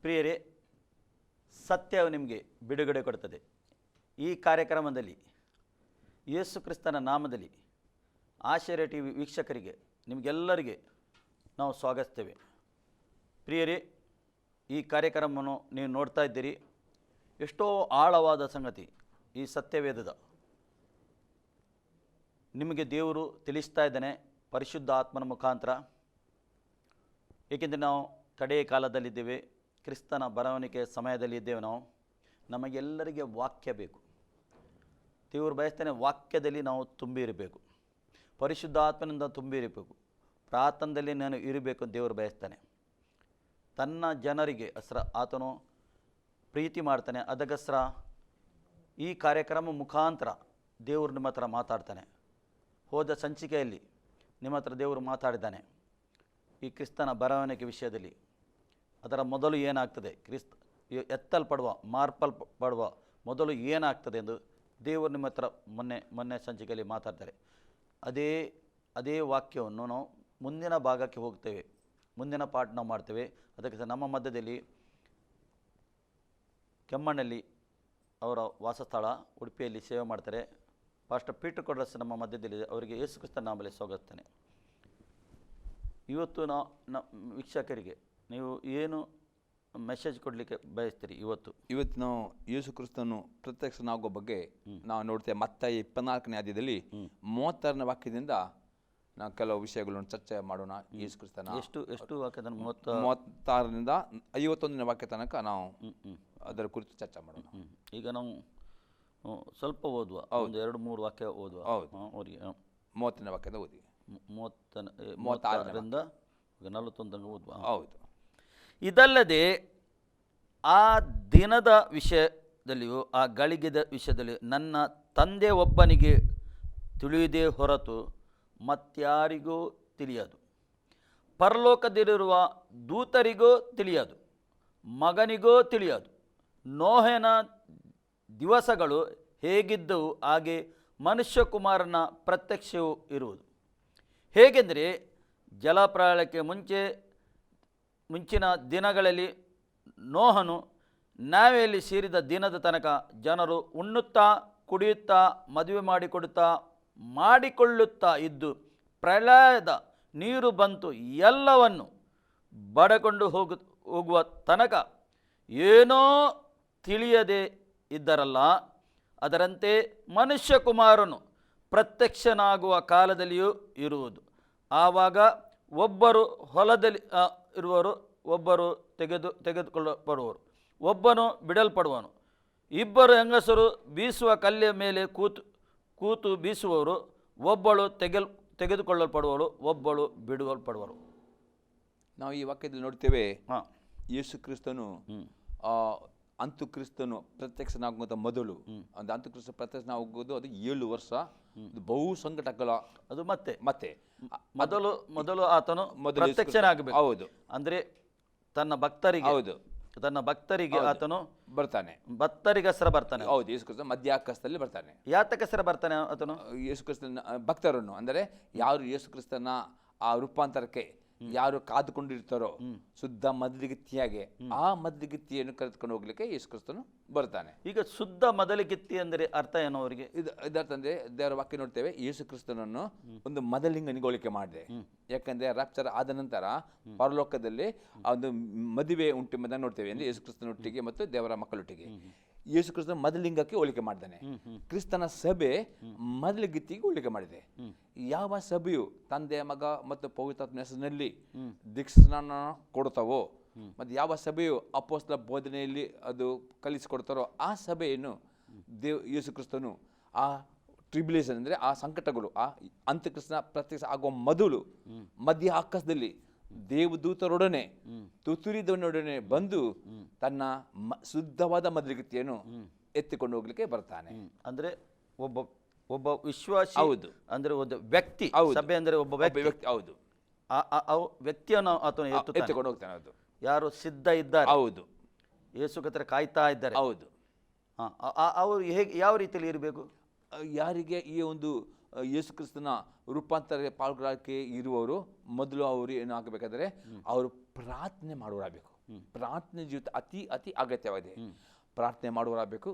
ಪ್ರಿಯರೇ, ಸತ್ಯವು ನಿಮಗೆ ಬಿಡುಗಡೆ ಕೊಡುತ್ತದೆ. ಈ ಕಾರ್ಯಕ್ರಮದಲ್ಲಿ ಯೇಸು ಕ್ರಿಸ್ತನ ನಾಮದಲ್ಲಿ ಆಶ್ಚರ್ಯ ಟಿ ವಿ ವೀಕ್ಷಕರಿಗೆ ನಿಮಗೆಲ್ಲರಿಗೆ ನಾವು ಸ್ವಾಗತಿಸ್ತೇವೆ. ಪ್ರಿಯರೇ, ಈ ಕಾರ್ಯಕ್ರಮವನ್ನು ನೀವು ನೋಡ್ತಾ ಇದ್ದೀರಿ. ಎಷ್ಟೋ ಆಳವಾದ ಸಂಗತಿ ಈ ಸತ್ಯವೇದದ ನಿಮಗೆ ದೇವರು ತಿಳಿಸ್ತಾ ಇದ್ದಾನೆ ಪರಿಶುದ್ಧ ಆತ್ಮನ ಮುಖಾಂತರ. ಏಕೆಂದರೆ ನಾವು ಕಡೆಯ ಕಾಲದಲ್ಲಿದ್ದೇವೆ, ಕ್ರಿಸ್ತನ ಬರವಣಿಗೆ ಸಮಯದಲ್ಲಿ ಇದ್ದೇವೆ. ನಮಗೆಲ್ಲರಿಗೆ ವಾಕ್ಯ ಬೇಕು. ದೇವರು ಬಯಸ್ತಾನೆ ವಾಕ್ಯದಲ್ಲಿ ನಾವು ತುಂಬಿರಬೇಕು, ಪರಿಶುದ್ಧ ಆತ್ಮನಿಂದ ತುಂಬಿರಬೇಕು, ಪ್ರಾರ್ಥನೆಯಲ್ಲಿ ನಾನು ಇರಬೇಕು ಅಂತ ದೇವರು ಬಯಸ್ತಾನೆ. ತನ್ನ ಜನರಿಗೆ ಆತನು ಪ್ರೀತಿ ಮಾಡ್ತಾನೆ. ಅದಕ್ಕೋಸ್ಕರ ಈ ಕಾರ್ಯಕ್ರಮ ಮುಖಾಂತರ ದೇವರು ನಿಮ್ಮ ಹತ್ರ ಮಾತಾಡ್ತಾನೆ. ಹೋದ ಸಂಚಿಕೆಯಲ್ಲಿ ನಿಮ್ಮ ಹತ್ರ ದೇವರು ಮಾತಾಡಿದ್ದಾನೆ ಈ ಕ್ರಿಸ್ತನ ಬರವಣಿಗೆ ವಿಷಯದಲ್ಲಿ. ಅದರ ಮೊದಲು ಏನಾಗ್ತದೆ, ಎತ್ತಲ್ಪಡುವ ಮಾರ್ಪಲ್ಪಡುವ ಮೊದಲು ಏನಾಗ್ತದೆ ಎಂದು ದೇವರು ನಿಮ್ಮ ಹತ್ರ ಮೊನ್ನೆ ಸಂಚಿಕೆಯಲ್ಲಿ ಮಾತಾಡ್ತಾರೆ. ಅದೇ ವಾಕ್ಯವನ್ನು ನಾವು ಮುಂದಿನ ಭಾಗಕ್ಕೆ ಹೋಗ್ತೇವೆ, ಮುಂದಿನ ಪಾಠ ನಾವು ಮಾಡ್ತೇವೆ. ಅದಕ್ಕೆ ನಮ್ಮ ಮಧ್ಯದಲ್ಲಿ ಕೆಮ್ಮಣ್ಣಲ್ಲಿ ಅವರ ವಾಸಸ್ಥಳ, ಉಡುಪಿಯಲ್ಲಿ ಸೇವೆ ಮಾಡ್ತಾರೆ ಪಾಸ್ಟರ್ ಪೀಟರ್ ಕೊಡ್ರಸ್ ನಮ್ಮ ಮಧ್ಯದಲ್ಲಿ. ಅವರಿಗೆ ಯೇಸು ಕ್ರಿಸ್ತನ ನಾಮದಲ್ಲಿ ಸ್ವಾಗತಿಸ್ತೇನೆ. ಇವತ್ತು ವೀಕ್ಷಕರಿಗೆ ನೀವು ಏನು ಮೆಸೇಜ್ ಕೊಡಲಿಕ್ಕೆ ಬಯಸ್ತೀರಿ? ಇವತ್ತು ನಾವು ಯೇಸು ಕ್ರಿಸ್ತನು ಪ್ರತ್ಯಕ್ಷನಾಗುವ ಬಗ್ಗೆ ನಾವು ನೋಡ್ತೇವೆ. ಮತ್ತಾಯ 24ನೇ ಅಧ್ಯಾಯದಲ್ಲಿ 36ನೇ ವಾಕ್ಯದಿಂದ ನಾವು ಕೆಲವು ವಿಷಯಗಳನ್ನು ಚರ್ಚೆ ಮಾಡೋಣ. ಯೇಸು ಕ್ರಿಸ್ತನ ಎಷ್ಟು ವಾಕ್ಯದ 36ರಿಂದ 51ನೇ ವಾಕ್ಯ ತನಕ ನಾವು ಅದರ ಕುರಿತು ಚರ್ಚೆ ಮಾಡೋಣ. ಈಗ ನಾವು ಸ್ವಲ್ಪ ಓದುವ, ಒಂದು 2-3 ವಾಕ್ಯ ಓದುವ. ಅವರಿಗೆ 30ನೇ ವಾಕ್ಯದ ಓದಿ, 36ರಿಂದ 41 ಓದುವ. ಹೌದು. ಇದಲ್ಲದೆ ಆ ದಿನದ ವಿಷಯದಲ್ಲಿಯೂ ಆ ಗಳಿಗೆದ ವಿಷಯದಲ್ಲಿಯೂ ನನ್ನ ತಂದೆ ಒಬ್ಬನಿಗೆ ತಿಳಿಯುವುದೇ ಹೊರತು ಮತ್ಯಾರಿಗೂ ತಿಳಿಯದು, ಪರಲೋಕದಲ್ಲಿರುವ ದೂತರಿಗೂ ತಿಳಿಯದು, ಮಗನಿಗೂ ತಿಳಿಯದು. ನೋಹನ ದಿವಸಗಳು ಹೇಗಿದ್ದವು ಹಾಗೆ ಮನುಷ್ಯಕುಮಾರನ ಪ್ರತ್ಯಕ್ಷವೂ ಇರುವುದು. ಹೇಗೆಂದರೆ ಜಲಪ್ರಳಯಕ್ಕೆ ಮುಂಚಿನ ದಿನಗಳಲ್ಲಿ ನೋಹನು ನಾವೆಯಲ್ಲಿ ಸೇರಿದ ದಿನದ ತನಕ ಜನರು ಉಣ್ಣುತ್ತಾ ಕುಡಿಯುತ್ತಾ ಮದುವೆ ಮಾಡಿಕೊಳ್ಳುತ್ತಾ ಇದ್ದು, ಪ್ರಳಯದ ನೀರು ಬಂತು ಎಲ್ಲವನ್ನು ಬಡಕೊಂಡು ಹೋಗುವ ತನಕ ಏನೋ ತಿಳಿಯದೆ ಇದ್ದರಲ್ಲ. ಅದರಂತೆ ಮನುಷ್ಯಕುಮಾರನು ಪ್ರತ್ಯಕ್ಷನಾಗುವ ಕಾಲದಲ್ಲಿಯೂ ಇರುವುದು. ಆವಾಗ ಒಬ್ಬರು ಹೊಲದಲ್ಲಿ ಇರುವರು, ಒಬ್ಬರು ತೆಗೆದುಕೊಳ್ಳಲ್ಪಡುವರು, ಒಬ್ಬನು ಬಿಡಲ್ಪಡುವನು. ಇಬ್ಬರು ಹೆಂಗಸರು ಬೀಸುವ ಕಲ್ಲಿನ ಮೇಲೆ ಕೂತು ಬೀಸುವವರು, ಒಬ್ಬಳು ತೆಗೆದುಕೊಳ್ಳಲ್ಪಡುವಳು, ಒಬ್ಬಳು ಬಿಡಲ್ಪಡುವರು. ನಾವು ಈ ವಾಕ್ಯದಲ್ಲಿ ನೋಡ್ತೇವೆ ಯೇಸು ಕ್ರಿಸ್ತನು ಅಂತುಕ್ರಿಸ್ತನು ಪ್ರತ್ಯಕ್ಷನಾಗುವಂಥ ಮೊದಲು, ಒಂದು ಅಂತುಕ್ರಿಸ್ತ ಪ್ರತ್ಯಕ್ಷನಾಗುವುದು ಅದು 7 ವರ್ಷ, ಬಹು ಸಂಕಟಗಳ. ಅದು ಮತ್ತೆ ಮೊದಲು ಆತನು ಪ್ರತ್ಯಕ್ಷನಾಗಬೇಕು. ಹೌದು, ಅಂದ್ರೆ ತನ್ನ ಭಕ್ತರಿಗೆ. ಹೌದು, ತನ್ನ ಭಕ್ತರಿಗೆ ಆತನು ಬರ್ತಾನೆ, ಭಕ್ತರಿಗಸ್ರ ಬರ್ತಾನೆ. ಹೌದು, ಯೇಸು ಕ್ರಿಸ್ತ ಮಧ್ಯಾಕಾಶದಲ್ಲಿ ಬರ್ತಾನೆ. ಯಾತಕಸ್ರ ಬರ್ತಾನೆ ಆತನು? ಯೇಸು ಕ್ರಿಸ್ತನ ಭಕ್ತರನ್ನು, ಅಂದರೆ ಯಾರು ಯೇಸು ಕ್ರಿಸ್ತನ ಆ ರೂಪಾಂತರಕ್ಕೆ ಯಾರು ಕಾದುಕೊಂಡಿರ್ತಾರೋ ಶುದ್ಧ ಮೊದಲಿಗಿತ್ತಿಯಾಗೆ, ಆ ಮೊದಲಿಗಿತ್ತಿಯನ್ನು ಕರೆದುಕೊಂಡು ಹೋಗ್ಲಿಕ್ಕೆ ಯೇಸು ಕ್ರಿಸ್ತನು ಬರ್ತಾನೆ. ಈಗ ಶುದ್ಧ ಮೊದಲಿಗಿತ್ತಿ ಅಂದರೆ ಅರ್ಥ ಏನೋ ಅವರಿಗೆ? ಇದರ್ಥ ಅಂದ್ರೆ ದೇವರ ವಾಕ್ಯ ನೋಡ್ತೇವೆ, ಯೇಸು ಕ್ರಿಸ್ತನನ್ನು ಒಂದು ಮೊದಲಿಂಗನಿಗೆ ಹೋಲಿಕೆ ಮಾಡಿದೆ. ಯಾಕಂದ್ರೆ ರಾಪ್ಚರ್ ಆದ ನಂತರ ಪರಲೋಕದಲ್ಲಿ ಒಂದು ಮದುವೆ ಉಂಟು ನೋಡ್ತೇವೆ, ಅಂದ್ರೆ ಯೇಸು ಕ್ರಿಸ್ತನೊಟ್ಟಿಗೆ ಮತ್ತು ದೇವರ ಮಕ್ಕಳೊಟ್ಟಿಗೆ. ಯೇಸು ಕ್ರಿಸ್ತನ ಮೊದಲಿಂಗಕ್ಕೆ ಹೋಲಿಕೆ ಮಾಡಿದ್ದಾನೆ. ಕ್ರಿಸ್ತನ ಸಭೆ ಮೊದಲಿಗಿತ್ತಿಗೆ ಹೋಲಿಕೆ ಮಾಡಿದೆ. ಯಾವ ಸಭೆಯು ತಂದೆ, ಮಗ ಮತ್ತು ಪವಿತ್ರಾತ್ಮನ ಹೆಸರಿನಲ್ಲಿ ದೀಕ್ಷಾಸ್ನಾನ ಕೊಡ್ತಾವೋ, ಮತ್ತು ಯಾವ ಸಭೆಯು ಅಪೊಸ್ತಲ ಬೋಧನೆಯಲ್ಲಿ ಅದು ಕಲಿಸಿಕೊಡ್ತಾರೋ ಆ ಸಭೆಯನ್ನು ಯೇಸು ಕ್ರಿಸ್ತನು ಆ ಟ್ರಿಬ್ಯುಲೇಷನ್ ಅಂದರೆ ಆ ಸಂಕಟಗಳು, ಆ ಅಂತಕ್ರಿಸ್ತನ ಪ್ರತ್ಯಕ್ಷ ಆಗುವ ಮೊದಲು ಮಧ್ಯ ಆಕಾಶದಲ್ಲಿ ದೇವದೂತರೊಡನೆ ತುತ್ತೂರಿದವನೊಡನೆ ಬಂದು ತನ್ನ ಶುದ್ಧವಾದ ಮೊದಲಿಗಿತ್ತಿಯನ್ನು ಎತ್ತಿಕೊಂಡು ಹೋಗ್ಲಿಕ್ಕೆ ಬರ್ತಾನೆ. ಅಂದ್ರೆ ಒಬ್ಬ ಒಬ್ಬ ವಿಶ್ವಾಸಿ ಹೌದು. ಅಂದ್ರೆ ಒಂದು ವ್ಯಕ್ತಿ, ಹೌದು. ಸಭೆ ಅಂದ್ರೆ ಒಬ್ಬ ಒಬ್ಬ ವ್ಯಕ್ತಿ, ವ್ಯಕ್ತಿ ಹೌದು ವ್ಯಕ್ತಿಯನ್ನು ಆತನು ಎತ್ತುತ್ತಾನೆ. ಎತ್ತಿಕೊಂಡು ಹೋಗ್ತಾನೆ. ಹೌದು ಯಾರು ಸಿದ್ಧ ಇದ್ದಾರೆ, ಹೌದು ಯೇಸು ಕರ್ತನ ಕಾಯ್ತಾ ಇದ್ದಾರೆ, ಹೌದು. ಅವರು ಹೇಗೆ ಯಾವ ರೀತಿಯಲ್ಲಿ ಇರಬೇಕು? ಯಾರಿಗೆ ಈ ಒಂದು ಯೇಸು ಕ್ರಿಸ್ತನ ರೂಪಾಂತರ ಪಾಲ್ಗೊಳ್ಳಕ್ಕೆ ಇರುವವರು ಮೊದಲು ಅವರು ಏನು ಆಗಬೇಕಾದ್ರೆ ಅವರು ಪ್ರಾರ್ಥನೆ ಮಾಡುವರಾಗಬೇಕು. ಪ್ರಾರ್ಥನೆ ಜೀವಿತ ಅತಿ ಅತಿ ಅಗತ್ಯವಾಗಿದೆ. ಪ್ರಾರ್ಥನೆ ಮಾಡುವರಾಗಬೇಕು,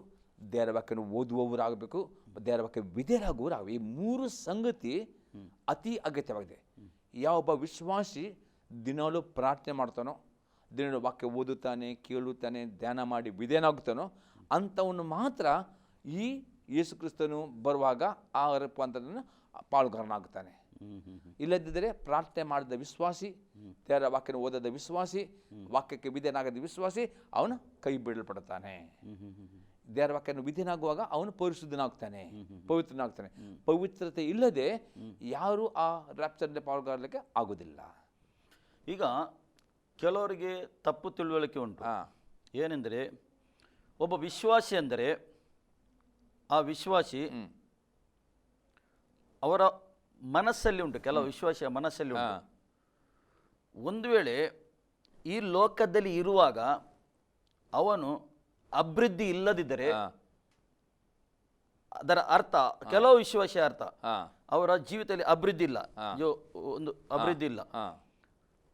ದೇವರ ವಾಕ್ಯವನ್ನು ಓದುವವರಾಗಬೇಕು, ದೇವರ ವಾಕ್ಯ ವಿಧೇಯರಾಗುವರಾಗಬೇಕು. ಈ ಮೂರು ಸಂಗತಿ ಅತಿ ಅಗತ್ಯವಾಗಿದೆ. ಯಾವೊಬ್ಬ ವಿಶ್ವಾಸಿ ದಿನಾಲೂ ಪ್ರಾರ್ಥನೆ ಮಾಡ್ತಾನೋ, ದಿನಾಲೂ ವಾಕ್ಯ ಓದುತ್ತಾನೆ, ಕೇಳುತ್ತಾನೆ, ಧ್ಯಾನ ಮಾಡಿ ವಿಧೇಯನಾಗುತ್ತಾನೋ ಅಂಥವನ್ನು ಮಾತ್ರ ಈ ಯೇಸು ಕ್ರಿಸ್ತನು ಬರುವಾಗ ಆ ರೂಪಾಂತರವನ್ನು ಪಾಲುಗಾರನಾಗುತ್ತಾನೆ. ಇಲ್ಲದಿದ್ದರೆ ಪ್ರಾರ್ಥನೆ ಮಾಡಿದ ವಿಶ್ವಾಸಿ, ದೇವರ ವಾಕ್ಯನ ಓದದ ವಿಶ್ವಾಸಿ, ವಾಕ್ಯಕ್ಕೆ ವಿಧೇಯನಾಗದ ವಿಶ್ವಾಸಿ ಅವನು ಕೈ ಬಿಡಲ್ಪಡುತ್ತಾನೆ. ದೇವರ ವಾಕ್ಯನ ವಿಧೇಯನಾಗುವಾಗ ಅವನು ಪರಿಶುದ್ಧನಾಗ್ತಾನೆ, ಪವಿತ್ರನಾಗ್ತಾನೆ. ಪವಿತ್ರತೆ ಇಲ್ಲದೆ ಯಾರು ಆ ರ್ಯಾಪ್ಚರ್ನಲ್ಲಿ ಪಾಲ್ಗೊಳ್ಳಲಿಕ್ಕೆ ಆಗುವುದಿಲ್ಲ. ಈಗ ಕೆಲವರಿಗೆ ತಪ್ಪು ತಿಳುವಳಿಕೆ ಉಂಟು. ಏನೆಂದರೆ ಒಬ್ಬ ವಿಶ್ವಾಸಿ ಅಂದರೆ ಆ ವಿಶ್ವಾಸಿ ಅವರ ಮನಸ್ಸಲ್ಲಿ ಉಂಟು, ಕೆಲವು ವಿಶ್ವಾಸಿಯ ಮನಸ್ಸಲ್ಲಿ ಉಂಟು, ಒಂದು ವೇಳೆ ಈ ಲೋಕದಲ್ಲಿ ಇರುವಾಗ ಅವನು ಅಭಿವೃದ್ಧಿ ಇಲ್ಲದಿದ್ದರೆ ಅದರ ಅರ್ಥ, ಕೆಲವು ವಿಶ್ವಾಸಿಯ ಅರ್ಥ ಅವರ ಜೀವಿತದಲ್ಲಿ ಅಭಿವೃದ್ಧಿ ಇಲ್ಲ, ಒಂದು ಅಭಿವೃದ್ಧಿ ಇಲ್ಲ,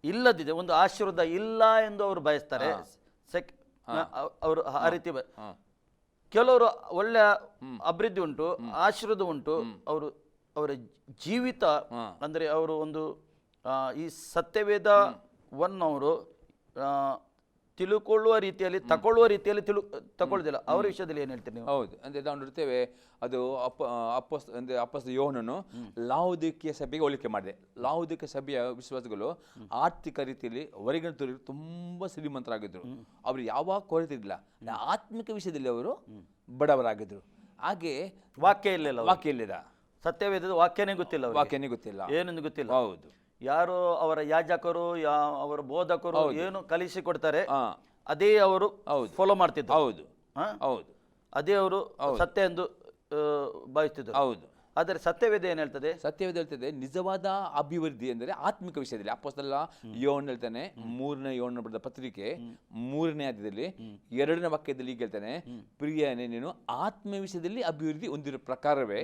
ಇಲ್ಲದಿದೆ, ಒಂದು ಆಶೀರ್ವಾದ ಇಲ್ಲ ಎಂದು ಅವರು ಬಯಸ್ತಾರೆ. ಅವರು ಆ ರೀತಿ ಕೆಲವರು ಒಳ್ಳೆಯ ಅಭಿವೃದ್ಧಿ ಉಂಟು, ಆಶೀರ್ವಾದ ಉಂಟು, ಅವರ ಜೀವಿತ ಅಂದರೆ ಅವರು ಒಂದು ಈ ಸತ್ಯವೇದವನ್ನು ಅವರು ತಿಳುಕೊಳ್ಳುವ ರೀತಿಯಲ್ಲಿ ತಗೊಳ್ಳುವ ರೀತಿಯಲ್ಲಿ ತಗೊಳ್ಳೋದಿಲ್ಲ. ಅವರ ವಿಷಯದಲ್ಲಿ ಏನು ಹೇಳ್ತೀರಿ ನೀವು? ಹೌದು, ಅಂದರೆ ನಾವು ನೋಡ್ತೇವೆ ಅದು ಅಪೊಸ್ತಲ ಯೋಹನನು ಲಾವುದಿಕೀಯ ಸಭೆಗೆ ಹೋಲಿಕೆ ಮಾಡಿದೆ. ಲಾವುದಿಕೀಯ ಸಭೆಯ ವಿಶ್ವಾಸಗಳು ಆರ್ಥಿಕ ರೀತಿಯಲ್ಲಿ ಹೊರಗಿನ ತೋರಿ ತುಂಬ ಶ್ರೀಮಂತರಾಗಿದ್ದರು. ಅವರು ಯಾವ ಕೊರತೆ ಇರಲಿಲ್ಲ. ಆತ್ಮಿಕ ವಿಷಯದಲ್ಲಿ ಅವರು ಬಡವರಾಗಿದ್ದರು. ಹಾಗೆ ವಾಕ್ಯ ಇಲ್ಲಿದ ಸತ್ಯವೇದದ ವಾಕ್ಯನೇ ಗೊತ್ತಿಲ್ಲ, ಏನೆಂದು ಗೊತ್ತಿಲ್ಲ. ಹೌದು, ಯಾರು ಅವರ ಯಾಜಕರು, ಅವರ ಬೋಧಕರು ಏನು ಕಲಿಸಿಕೊಡ್ತಾರೆ ಅದೇ ಅವರು ಫಾಲೋ ಮಾಡ್ತಿದ್ರು. ಹೌದು ಹೌದು, ಅದೇ ಅವರು ಸತ್ಯ ಎಂದು ಭಾವಿಸ್ತಿದ್ರು. ಹೌದು. ಆದರೆ ಸತ್ಯವೇದ ಏನು ಹೇಳ್ತದೆ? ಸತ್ಯವೇದ ಹೇಳ್ತದೆ ನಿಜವಾದ ಅಭಿವೃದ್ಧಿ ಅಂದರೆ ಆತ್ಮಿಕ ವಿಷಯದಲ್ಲಿ. ಅಪೊಸ್ತಲ ಯೋಹನ ಹೇಳ್ತಾನೆ, 3ನೇ ಯೋಹನ ಬರೆದ ಪತ್ರಿಕೆ 3ನೇ ಅಧ್ಯಾಯದಲ್ಲಿ 2ನೇ ವಾಕ್ಯದಲ್ಲಿ ಈಗ ಹೇಳ್ತಾನೆ, ಪ್ರಿಯನೇ ನೀನು ಆತ್ಮ ವಿಷಯದಲ್ಲಿ ಅಭಿವೃದ್ಧಿ ಹೊಂದಿರೋ ಪ್ರಕಾರವೇ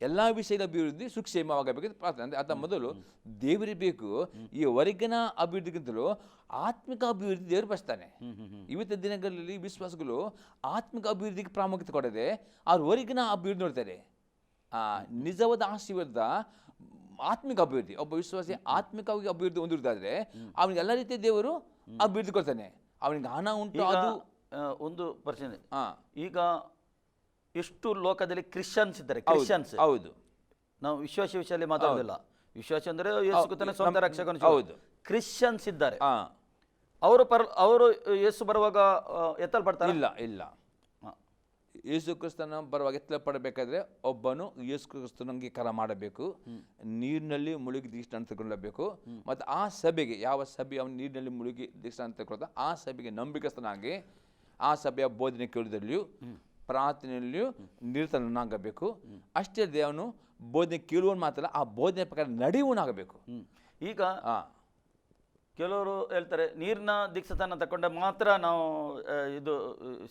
ಎಲ್ಲಾ ವಿಷಯದ ಅಭಿವೃದ್ಧಿ ಸುಕ್ಷೇಮವಾಗಬೇಕು ಪ್ರಾರ್ಥನೆ. ಅಂದ್ರೆ ಅದ ಮೊದಲು ದೇವರಿಗೆ ಬೇಕು. ಈ ಹೊರಗಿನ ಅಭಿವೃದ್ಧಿಗಿಂತಲೂ ಆತ್ಮಿಕ ಅಭಿವೃದ್ಧಿ ದೇವರು ಬಯಸ್ತಾನೆ. ಇವತ್ತಿನ ದಿನಗಳಲ್ಲಿ ವಿಶ್ವಾಸಗಳು ಆತ್ಮಿಕ ಅಭಿವೃದ್ಧಿಗೆ ಪ್ರಾಮುಖ್ಯತೆ ಕೊಡದೆ ಅವ್ರ ಹೊರಗಿನ ಅಭಿವೃದ್ಧಿ ನೋಡ್ತಾರೆ. ನಿಜವಾದ ಆಶೀರ್ವಾದ ಆತ್ಮಿಕ ಅಭಿವೃದ್ಧಿ. ಒಬ್ಬ ವಿಶ್ವಾಸಿ ಆತ್ಮಿಕವಾಗಿ ಅಭಿವೃದ್ಧಿ ಹೊಂದಿರುವುದಾದ್ರೆ ಅವನಿಗೆ ಎಲ್ಲ ರೀತಿಯ ದೇವರು ಅಭಿವೃದ್ಧಿ ಕೊಡ್ತಾನೆ. ಅವನಿಗೆ ಹಣ ಉಂಟು. ಅದು ಒಂದು ಪ್ರಶ್ನೆ, ಈಗ ಎಷ್ಟು ಲೋಕದಲ್ಲಿ ಕ್ರಿಶ್ಚಿಯನ್ಸ್ ಇದ್ದಾರೆ, ಕ್ರಿಶ್ಚಿಯನ್ಸ್. ಹೌದು, ನಾವು ವಿಶ್ವಾಸಿ ವಿಷಯದಲ್ಲಿ ಮಾತಾಡೋದಿಲ್ಲ. ವಿಶ್ವಾಸಿ ಅಂದ್ರೆ ಯೇಸು ಕ್ರಿಸ್ತನ ಸ್ವಂತ ರಕ್ಷಕನು. ಹೌದು, ಕ್ರಿಶ್ಚಿಯನ್ಸ್ ಇದ್ದಾರೆ. ಅವರು ಯೇಸು ಬರುವಾಗ ಎತ್ತಲ್ಪಡ್ತಾರೆ? ಇಲ್ಲ. ಯೇಸು ಕ್ರಿಸ್ತನ ಬರುವಾಗ ಎತ್ತಲ್ಪಡಬೇಕಾದ್ರೆ ಒಬ್ಬನು ಯೇಸು ಕ್ರಿಸ್ತನ ಅಂಗೀಕಾರ ಮಾಡಬೇಕು, ನೀರಿನಲ್ಲಿ ಮುಳುಗಿ ದೀಕ್ಷಾಸ್ನಾನ ತೆಗೆದುಕೊಳ್ಳಬೇಕು. ಮತ್ತು ಆ ಸಭೆಗೆ, ಯಾವ ಸಭೆ ಅವನು ನೀರಿನಲ್ಲಿ ಮುಳುಗಿ ದೀಕ್ಷಾಸ್ನಾನ ತೆಗೆದುಕೊಳ್ಳುತ್ತಾ ಆ ಸಭೆಗೆ ನಂಬಿಕಸ್ಥನಾಗಿ ಆ ಸಭೆಯ ಬೋಧನೆ ಕೇಳುವುದರಲ್ಲಿಯೂ ಪ್ರಾರ್ಥನೆಯಲ್ಲಿಯೂ ನಿರತನಾಗಬೇಕು. ಅಷ್ಟೇ ಅಲ್ಲದೆ ಅವನು ಬೋಧನೆ ಕೇಳುವನು ಮಾತ್ರ ಆ ಬೋಧನೆ ಪ್ರಕಾರ ನಡೆಯುವನಾಗಬೇಕು. ಈಗ ಕೆಲವರು ಹೇಳ್ತಾರೆ ನೀರಿನ ದೀಕ್ಷಾಸ್ನಾನ ತಗೊಂಡ್ರೆ ಮಾತ್ರ ನಾವು ಇದು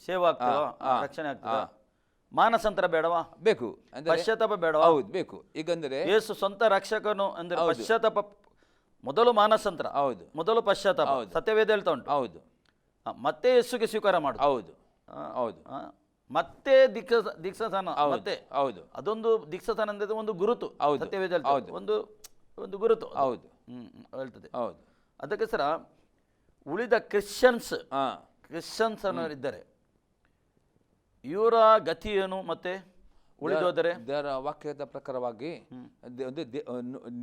ಸೇವೆ ಆಗ್ತೇವ, ರಕ್ಷಣೆ ಆಗ್ತದೆ. ಮಾನಸಾಂತರ ಬೇಡವಾ? ಬೇಕು. ಪಶ್ಚಾತ್ತಾಪ ಬೇಡವಾ? ಹೌದು, ಬೇಕು. ಈಗಂದ್ರೆ ಯೇಸು ಸ್ವಂತ ರಕ್ಷಕನು ಅಂದ್ರೆ ಪಶ್ಚಾತ್ತಾಪ ಮೊದಲು, ಮಾನಸಾಂತರ ಹೌದು, ಮೊದಲು ಪಶ್ಚಾತ್ತಾಪ. ಸತ್ಯವೇದ ಹೇಳ್ತಾ ಉಂಟು. ಹೌದು, ಮತ್ತೆ ಯೇಸುಗೆ ಸ್ವೀಕಾರ ಮಾಡು. ಹೌದು ಹೌದು, ಮತ್ತೆ ದೀಕ್ಷಾಸ್ನಾನ. ಮತ್ತೆ ಹೌದು, ಅದೊಂದು ದೀಕ್ಷಾಸ್ನಾನ ಅಂದ್ರೆ ಒಂದು ಗುರುತು. ಸತ್ಯವೇದ ಹೇಳ್ತದೆ, ಒಂದು ಗುರುತು. ಹೌದು ಹೇಳ್ತದೆ. ಹೌದು. ಅದಕ್ಕೋಸ್ಕರ ಉಳಿದ ಕ್ರಿಶ್ಚಿಯನ್ಸ್ ಅನ್ನೋರಿದ್ದಾರೆ, ಇವರ ಗತಿ ಏನು? ಮತ್ತೆ ಉಳಿದೋದರೆ ದೇವರ ವಾಕ್ಯದ ಪ್ರಕಾರವಾಗಿ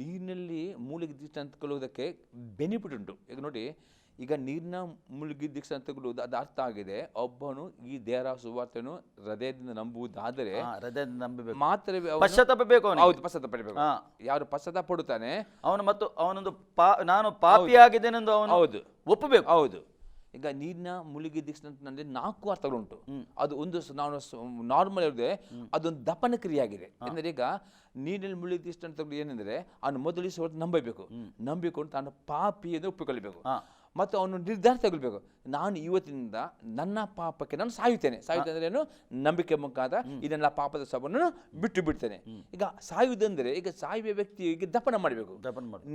ನೀರಿನಲ್ಲಿ ಮುಳುಗಿ ದೀಕ್ಷಾಸ್ನಾನ ತೆಗೆದುಕೊಳ್ಳುವುದಕ್ಕೆ ಬೆನಿಫಿಟ್ ಉಂಟು. ಈಗ ನೋಡಿ, ಈಗ ನೀರಿನ ಮುಳುಗಿ ದೀಕ್ಷಾಸ್ನಾನ ತೆಗೆದುಕೊಳ್ಳುವುದು ಅದು ಅರ್ಥ ಆಗಿದೆ. ಒಬ್ಬನು ಈ ದೇವರ ಸುವಾರ್ತೆಯನ್ನು ಹೃದಯದಿಂದ ನಂಬುವುದಾದರೆ ಮಾತ್ರವೇ ಪಶ್ಚಾತ್ತಾಪ ಬೇಕು. ಹೌದು, ಪಶ್ಚಾತ್ತಾಪ ಪಡಬೇಕು. ಯಾರು ಪಶ್ಚಾತ್ತಾಪ ಪಡುತ್ತಾನೆ ಅವನು ಮತ್ತು ಅವನೊಂದು ನಾನು ಪಾಪಿಯಾಗಿದ್ದೇನೆಂದು ಅವನು ಹೌದು ಒಪ್ಪಬೇಕು. ಹೌದು, ಈಗ ನೀರಿನ ಮುಳುಗಿ ದೀಕ್ಷಾಂತನಲ್ಲಿ 4 ಅರ್ಥಗಳುಂಟು. ಅದು ಒಂದು ನಾವು ನಾರ್ಮಲ್ ಇರದೆ ಅದೊಂದು ದಪನ ಕ್ರಿಯೆಯಾಗಿದೆ. ಅಂದರೆ ಈಗ ನೀರಿನಲ್ಲಿ ಮುಳುಗಿ ದೀಕ್ಷಾಂತ ಏನಂದ್ರೆ ಅವನು ಮೊದಲು ನಂಬಬೇಕು, ನಂಬಿಕೊಂಡು ತಾನು ಪಾಪಿ ಎಂದು ಒಪ್ಪಿಕೊಳ್ಳಬೇಕು ಮತ್ತು ಅವನು ನಿರ್ಧಾರ ತಗೊಳ್ಬೇಕು, ನಾನು ಇವತ್ತಿನಿಂದ ನನ್ನ ಪಾಪಕ್ಕೆ ನಾನು ಸಾಯುತ್ತೇನೆ. ಅಂದ್ರೆ ಏನು? ನಂಬಿಕೆ ಮುಖಾಂತರ ಇದನ್ನೆಲ್ಲ ಪಾಪದ ಸ್ವಭಾವವನ್ನು ಬಿಟ್ಟು ಬಿಡ್ತೇನೆ. ಈಗ ಸಾಯುವುದಂದ್ರೆ ಈಗ ಸಾಯುವ ವ್ಯಕ್ತಿಗೆ ದಪನ ಮಾಡಬೇಕು.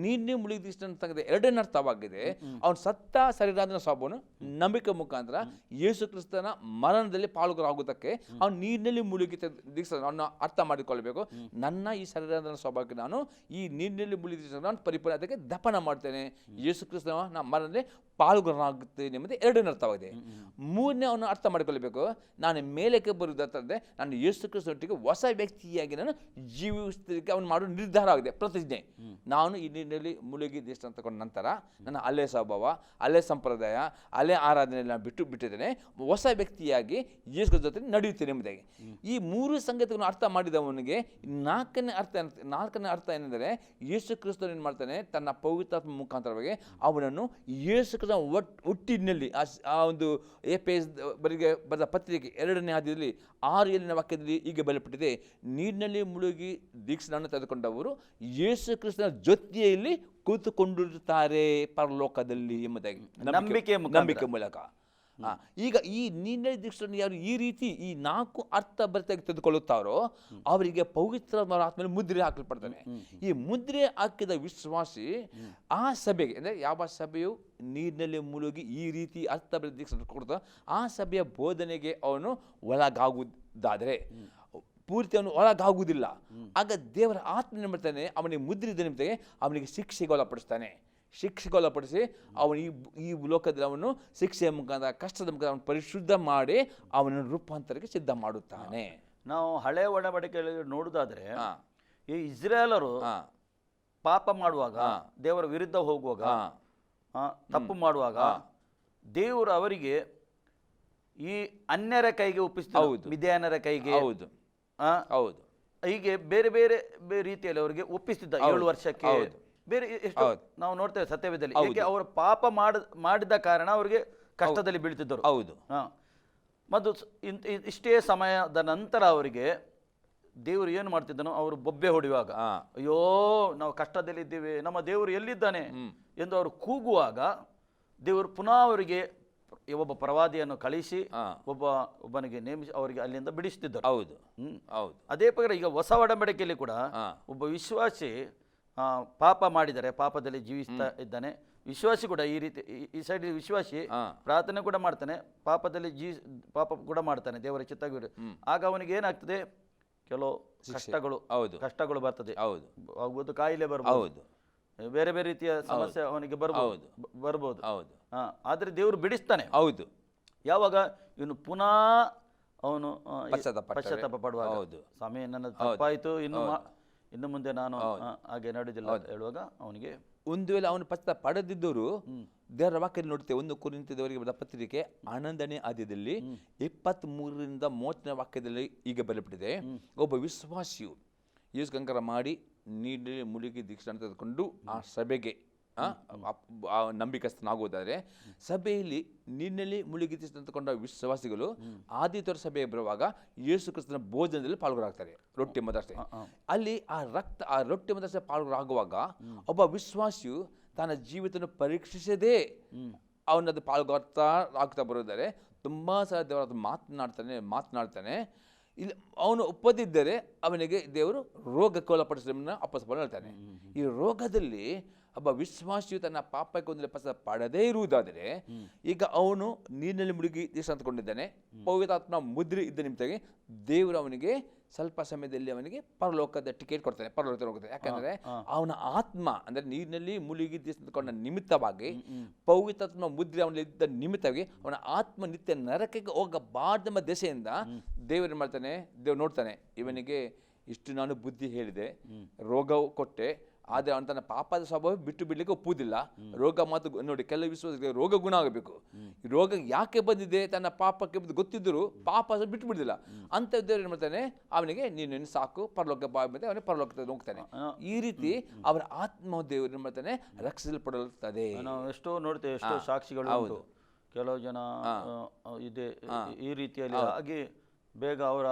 ನೀರಿನ ಮುಳುಗಿ ಅಂತಂದ್ರೆ ಎರಡನೇ ಅರ್ಥವಾಗಿದೆ. ಅವನು ಸತ್ತ ಶರೀರಾದ ಸ್ವಭಾವವನ್ನು ನಂಬಿಕೆ ಮುಖಾಂತರ ಯೇಸು ಕ್ರಿಸ್ತನ ಮರಣದಲ್ಲಿ ಪಾಲ್ಗೊಳ್ಳಾಗುವುದಕ್ಕೆ ಅವನು ನೀರಿನಲ್ಲಿ ಮುಳುಗಿ ಅವನ್ನ ಅರ್ಥ ಮಾಡಿಕೊಳ್ಳಬೇಕು. ನನ್ನ ಈ ಶರೀರಾದ ಸ್ವಭಾವಕ್ಕೆ ನಾನು ಈ ನೀರಿನಲ್ಲಿ ಮುಳುಗಿ ನಾನು ಪರಿಪೂರ್ಣ ಅದಕ್ಕೆ ದಪನ ಮಾಡ್ತೇನೆ, ಯೇಸು ಕ್ರಿಸ್ತನ ಮರಣದಲ್ಲಿ ಪಾಲ್ಗೊಳ್ಳಾಗುತ್ತೇನೆ ಎಂಬುದು ಎರಡನೇ ಅರ್ಥವಾಗಿದೆ. ಮೂರನೇ ಅವನು ಅರ್ಥ ಮಾಡಿಕೊಳ್ಳಬೇಕು, ನಾನು ಮೇಲಕ್ಕೆ ಬರುವುದಂತಂದ್ರೆ ನಾನು ಯೇಸು ಕ್ರಿಸ್ತನೊಟ್ಟಿಗೆ ಹೊಸ ವ್ಯಕ್ತಿಯಾಗಿ ನಾನು ಜೀವಿಸಲಿಕ್ಕೆ ಅವನು ಮಾಡೋ ನಿರ್ಧಾರ ಆಗಿದೆ, ಪ್ರತಿಜ್ಞೆ. ನಾನು ಈ ನೀರಿನಲ್ಲಿ ಮುಳುಗಿ ದೇಶ ತಗೊಂಡ ನಂತರ ನನ್ನ ಅಲ್ಲೇ ಸ್ವಭಾವ, ಅಲ್ಲೇ ಸಂಪ್ರದಾಯ, ಅಲ್ಲೇ ಆರಾಧನೆಯಲ್ಲಿ ನಾನು ಬಿಟ್ಟಿದ್ದೇನೆ, ಹೊಸ ವ್ಯಕ್ತಿಯಾಗಿ ಯೇಸು ಕ್ರಿಸ್ತನ ಜೊತೆ ನಡೆಯುತ್ತೇನೆ ಎಂಬುದಾಗಿ. ಈ 3 ಸಂಗತಿಗಳನ್ನು ಅರ್ಥ ಮಾಡಿದವನಿಗೆ ನಾಲ್ಕನೇ ಅರ್ಥ ಏನೆಂದರೆ ಯೇಸು ಕ್ರಿಸ್ತನು ಏನು ಮಾಡ್ತಾನೆ, ತನ್ನ ಪವಿತ್ರಾತ್ಮ ಮುಖಾಂತರವಾಗಿ ಅವನನ್ನು ಯೇಸು ಕ್ರಿಸ್ತನ ಒಟ್ಟಿನಲ್ಲಿ ಆ ಒಂದು ಬರಿಗೆ ಬರೆದ ಪತ್ರಿಕೆ 2ನೇ ಅಧ್ಯಾಯದಲ್ಲಿ 6 ವಾಕ್ಯದಲ್ಲಿ ಹೀಗೆ ಬರೆಯಲ್ಪಟ್ಟಿದೆ, ನೀರಿನಲ್ಲಿ ಮುಳುಗಿ ದೀಕ್ಷೆಯನ್ನು ತೆಗೆದುಕೊಂಡವರು ಯೇಸು ಕ್ರಿಸ್ತನ ಜೊತೆಯಲ್ಲಿ ಕೂತುಕೊಂಡಿರುತ್ತಾರೆ ಪರಲೋಕದಲ್ಲಿ ಎಂಬುದಾಗಿ ನಂಬಿಕೆ ಮೂಲಕ. ಈಗ ಈ ನೀರಿನಲ್ಲಿ ದೀಕ್ಷೆಯನ್ನು ಯಾರು ಈ ರೀತಿ ಈ 4 ಅರ್ಥ ಭರಿತಾಗಿ ತೆಗೆದುಕೊಳ್ಳುತ್ತಾರೋ ಅವರಿಗೆ ಪವಿತ್ರ ಆತ್ಮನಲ್ಲಿ ಮುದ್ರೆ ಹಾಕಲ್ಪಡ್ತಾನೆ. ಈ ಮುದ್ರೆ ಹಾಕಿದ ವಿಶ್ವಾಸಿ ಆ ಸಭೆಗೆ, ಅಂದರೆ ಯಾವ ಸಭೆಯು ನೀರಿನಲ್ಲಿ ಮುಳುಗಿ ಈ ರೀತಿ ಅರ್ಥ ಭರಿತ ದೀಕ್ಷೆ ಕೊಡ್ತಾ ಆ ಸಭೆಯ ಬೋಧನೆಗೆ ಅವನು ಒಳಗಾಗುವುದಾದರೆ ಪೂರ್ತಿ ಅವನು ಒಳಗಾಗುವುದಿಲ್ಲ, ಆಗ ದೇವರ ಆತ್ಮ ಮಾಡ್ತಾನೆ ಅವನಿಗೆ ಮುದ್ರಿದ ನಿಮಿತ್ತ ಅವನಿಗೆ ಶಿಕ್ಷೆಗೆ ಒಳಪಡಿಸಿ ಅವನು ಈ ಲೋಕದಲ್ಲಿ ಅವನು ಶಿಕ್ಷೆಯ ಮುಖಾಂತರ ಕಷ್ಟದ ಮುಖಾಂತರ ಅವನು ಪರಿಶುದ್ಧ ಮಾಡಿ ಅವನನ್ನು ರೂಪಾಂತರಕ್ಕೆ ಸಿದ್ಧ ಮಾಡುತ್ತಾನೆ. ನಾವು ಹಳೆ ಒಡಂಬಡಿಕೆಯಲ್ಲಿ ನೋಡುವುದಾದ್ರೆ ಈ ಇಸ್ರಾಯೇಲರು ಪಾಪ ಮಾಡುವಾಗ, ದೇವರ ವಿರುದ್ಧ ಹೋಗುವಾಗ, ತಪ್ಪು ಮಾಡುವಾಗ ದೇವರು ಅವರಿಗೆ ಈ ಅನ್ಯರ ಕೈಗೆ ಒಪ್ಪಿಸ್ತಾರೆ, ಮಿದ್ಯಾನರ ಕೈಗೆ, ಹೌದು ಹೀಗೆ ಬೇರೆ ಬೇರೆ ರೀತಿಯಲ್ಲಿ ಅವರಿಗೆ ಒಪ್ಪಿಸ್ತಿದ್ದ 7 ವರ್ಷಕ್ಕೆ. ಬೇರೆ ಎಷ್ಟು ನಾವು ನೋಡ್ತೇವೆ ಸತ್ಯವೇದದಲ್ಲಿ, ಏಕೆ ಅವರು ಪಾಪ ಮಾಡಿದ ಕಾರಣ ಅವರಿಗೆ ಕಷ್ಟದಲ್ಲಿ ಬೀಳ್ತಿದ್ದರು. ಹೌದು. ಮತ್ತು ಇಷ್ಟೇ ಸಮಯದ ನಂತರ ಅವರಿಗೆ ದೇವರು ಏನು ಮಾಡ್ತಿದ್ದನು, ಅವರು ಬೊಬ್ಬೆ ಹೊಡೆಯುವಾಗ, ಅಯ್ಯೋ ನಾವು ಕಷ್ಟದಲ್ಲಿದ್ದೇವೆ, ನಮ್ಮ ದೇವರು ಎಲ್ಲಿದ್ದಾನೆ ಎಂದು ಅವರು ಕೂಗುವಾಗ ದೇವರು ಪುನಃ ಅವರಿಗೆ ಒಬ್ಬ ಪ್ರವಾದಿಯನ್ನು ಕಳಿಸಿ ಒಬ್ಬನಿಗೆ ನೇಮಿಸಿ ಅವರಿಗೆ ಅಲ್ಲಿಂದ ಬಿಡಿಸ್ತಿದ್ದರು. ಹೌದು. ಅದೇ ಪ್ರಕಾರ ಈಗ ಹೊಸ ಒಡಂಬಡಿಕೆಯಲ್ಲಿ ಕೂಡ ಒಬ್ಬ ವಿಶ್ವಾಸಿ ಪಾಪ ಮಾಡಿದರೆ, ಪಾಪದಲ್ಲಿ ಜೀವಿಸ್ತಾ ಇದ್ದಾನೆ, ವಿಶ್ವಾಸಿ ಕೂಡ ಈ ರೀತಿ ಈ ಸೈಡ್ ವಿಶ್ವಾಸಿ ಪ್ರಾರ್ಥನೆ ಕೂಡ ಮಾಡ್ತಾನೆ, ಪಾಪದಲ್ಲಿ ಪಾಪ ಕೂಡ ಮಾಡ್ತಾನೆ, ದೇವರ ಚಿತ್ತ. ಆಗ ಅವನಿಗೆ ಏನಾಗ್ತದೆ, ಕೆಲವು ಕಷ್ಟಗಳು ಬರ್ತದೆ, ಆಗ್ಬೋದು, ಕಾಯಿಲೆ ಬರ್ಬೋದು, ಬೇರೆ ಬೇರೆ ರೀತಿಯ ಸಮಸ್ಯೆ ಅವನಿಗೆ ಬರ್ಬೋದು. ಆದ್ರೆ ದೇವರು ಬಿಡಿಸ್ತಾನೆ. ಹೌದು. ಯಾವಾಗ ಇವನು ಪುನಃ ಅವನು ಪಶ್ಚಾತ್ತಾಪ ಪಡುವಾಗ, ಸ್ವಾಮಿ ನನ್ನ ತಪ್ಪಾಯಿತು, ಇನ್ನು ಮುಂದೆ ನಾನು ಹಾಗೆ ನಡೆದಿಲ್ಲ ಹೇಳುವಾಗ ಅವನಿಗೆ ಒಂದು ವೇಳೆ ಅವನು ಪಶ್ಚಾತ್ತಾಪ ಪಡೆದಿದ್ದರು ದೇವರ ವಾಕ್ಯದಲ್ಲಿ ನೋಡ್ತೇವೆ. 1 ಕೊರಿಂಥದವರಿಗೆ ಬರೆದ ಪತ್ರಿಕೆ 11ನೇ ಅಧ್ಯಾಯದಲ್ಲಿ 23ರಿಂದ 30ನೇ ವಾಕ್ಯದಲ್ಲಿ ಈಗ ಬರೆಯಲ್ಪಟ್ಟಿದೆ, ಒಬ್ಬ ವಿಶ್ವಾಸಿಯು ಯೇಸು ಕಂಕರ ಮಾಡಿ ನೀರಿನಲ್ಲಿ ಮುಳುಗಿ ದೀಕ್ಷೆಯನ್ನು ತೆಗೆದುಕೊಂಡು ಆ ಸಭೆಗೆ ನಂಬಿಕಸ್ಥನಾಗುವುದಾದರೆ ಸಭೆಯಲ್ಲಿ ನೀರಿನಲ್ಲಿ ಮುಳುಗಿ ತೆಗೆದುಕೊಂಡ ವಿಶ್ವಾಸಿಗಳು ಆದಿತ್ಯರ ಸಭೆಗೆ ಬರುವಾಗ ಯೇಸು ಕ್ರಿಸ್ತನ ಭೋಜನದಲ್ಲಿ ಪಾಲ್ಗೊಳ್ಳಾಗ್ತಾರೆ, ರೊಟ್ಟಿ ಮದರ್ಸೆ. ಅಲ್ಲಿ ಆ ರೊಟ್ಟಿ ಮದರ್ಸೆ ಪಾಲ್ಗೊಳ್ಳಾಗುವಾಗ ಒಬ್ಬ ವಿಶ್ವಾಸಿಯು ತನ್ನ ಜೀವಿತವನ್ನು ಪರೀಕ್ಷಿಸದೇ ಅವನದು ಆಗ್ತಾ ಬರೋದಾರೆ ತುಂಬ ಸಲ ದೇವರ ಮಾತನಾಡ್ತಾನೆ. ಇಲ್ಲಿ ಅವನು ಒಪ್ಪದಿದ್ದರೆ ಅವನಿಗೆ ದೇವರು ರೋಗಕ್ಕೆ ಒಳಪಡಿಸೋದನ್ನು ಅಪ್ಪಸ್ಪಲ್ ಹೇಳ್ತಾನೆ. ಈ ರೋಗದಲ್ಲಿ ಒಬ್ಬ ವಿಶ್ವಾಸಿಯು ತನ್ನ ಪಾಪಕ್ಕೆ ಒಂದು ಪಡದೇ ಇರುವುದಾದರೆ ಈಗ ಅವನು ನೀರಿನಲ್ಲಿ ಮುಳುಗಿ ದೇಶ ಅಂದ್ಕೊಂಡಿದ್ದಾನೆ, ಪವಿತ್ರಾತ್ಮ ಮುದ್ರೆ ಇದ್ದ ನಿಮಿತ್ತಾಗಿ ದೇವರು ಅವನಿಗೆ ಸ್ವಲ್ಪ ಸಮಯದಲ್ಲಿ ಅವನಿಗೆ ಪರಲೋಕದ ಟಿಕೆಟ್ ಕೊಡ್ತಾನೆ, ಪರಲೋಕ ಹೋಗ್ತಾನೆ. ಯಾಕಂದ್ರೆ ಅವನ ಆತ್ಮ ಅಂದ್ರೆ ನೀರಿನಲ್ಲಿ ಮುಳುಗಿ ದೇಶ ಅಂದ್ಕೊಂಡ ನಿಮಿತ್ತವಾಗಿ ಪವಿತ್ರಾತ್ಮ ಮುದ್ರೆ ಅವನಲ್ಲಿ ಇದ್ದ ನಿಮಿತ್ತವಾಗಿ ಅವನ ಆತ್ಮ ನಿತ್ಯ ನರಕಕ್ಕೆ ಹೋಗಬಾರ್ದೆಂಬ ದೆಸೆಯಿಂದ ದೇವರು ಏನು ಮಾಡ್ತಾನೆ, ದೇವ್ರು ನೋಡ್ತಾನೆ, ಇವನಿಗೆ ಇಷ್ಟು ನಾನು ಬುದ್ಧಿ ಹೇಳಿದೆ, ರೋಗ ಕೊಟ್ಟೆ, ಆದರೆ ಅವನು ತನ್ನ ಪಾಪದ ಸ್ವಭಾವ ಬಿಟ್ಟು ಬಿಡ್ಲಿಕ್ಕೆ ಒಪ್ಪುವುದಿಲ್ಲ. ರೋಗ ಮಾತು ನೋಡಿ, ಕೆಲವು ವಿಶ್ವಾಸಕ್ಕೆ ರೋಗ ಗುಣ ಆಗಬೇಕು. ಈ ರೋಗ ಯಾಕೆ ಬಂದಿದೆ, ತನ್ನ ಪಾಪಕ್ಕೆ ಗೊತ್ತಿದ್ದರೂ ಪಾಪ ಬಿಟ್ಟು ಬಿಡುದಿಲ್ಲ ಅಂತ ದೇವರು ಏನು ಮಾಡ್ತಾನೆ, ಅವನಿಗೆ ನೀನು ಸಾಕು ಪರಲೋಕ ಬಾ ಮತ್ತೆ ಅವನಿಗೆ ಪರಲೋಕ ಹೋಗ್ತಾನೆ. ಈ ರೀತಿ ಅವರ ಆತ್ಮ ದೇವರು ಏನು ಮಾಡ್ತಾನೆ ರಕ್ಷಿಸಲ್ಪಡುತ್ತದೆ. ನಾವು ಎಷ್ಟೋ ನೋಡ್ತೇವೆ, ಎಷ್ಟೋ ಸಾಕ್ಷಿಗಳು. ಕೆಲವು ಜನ ಇದೆ ಈ ರೀತಿಯಲ್ಲಿ ಆಗಿ ಬೇಗ ಅವರ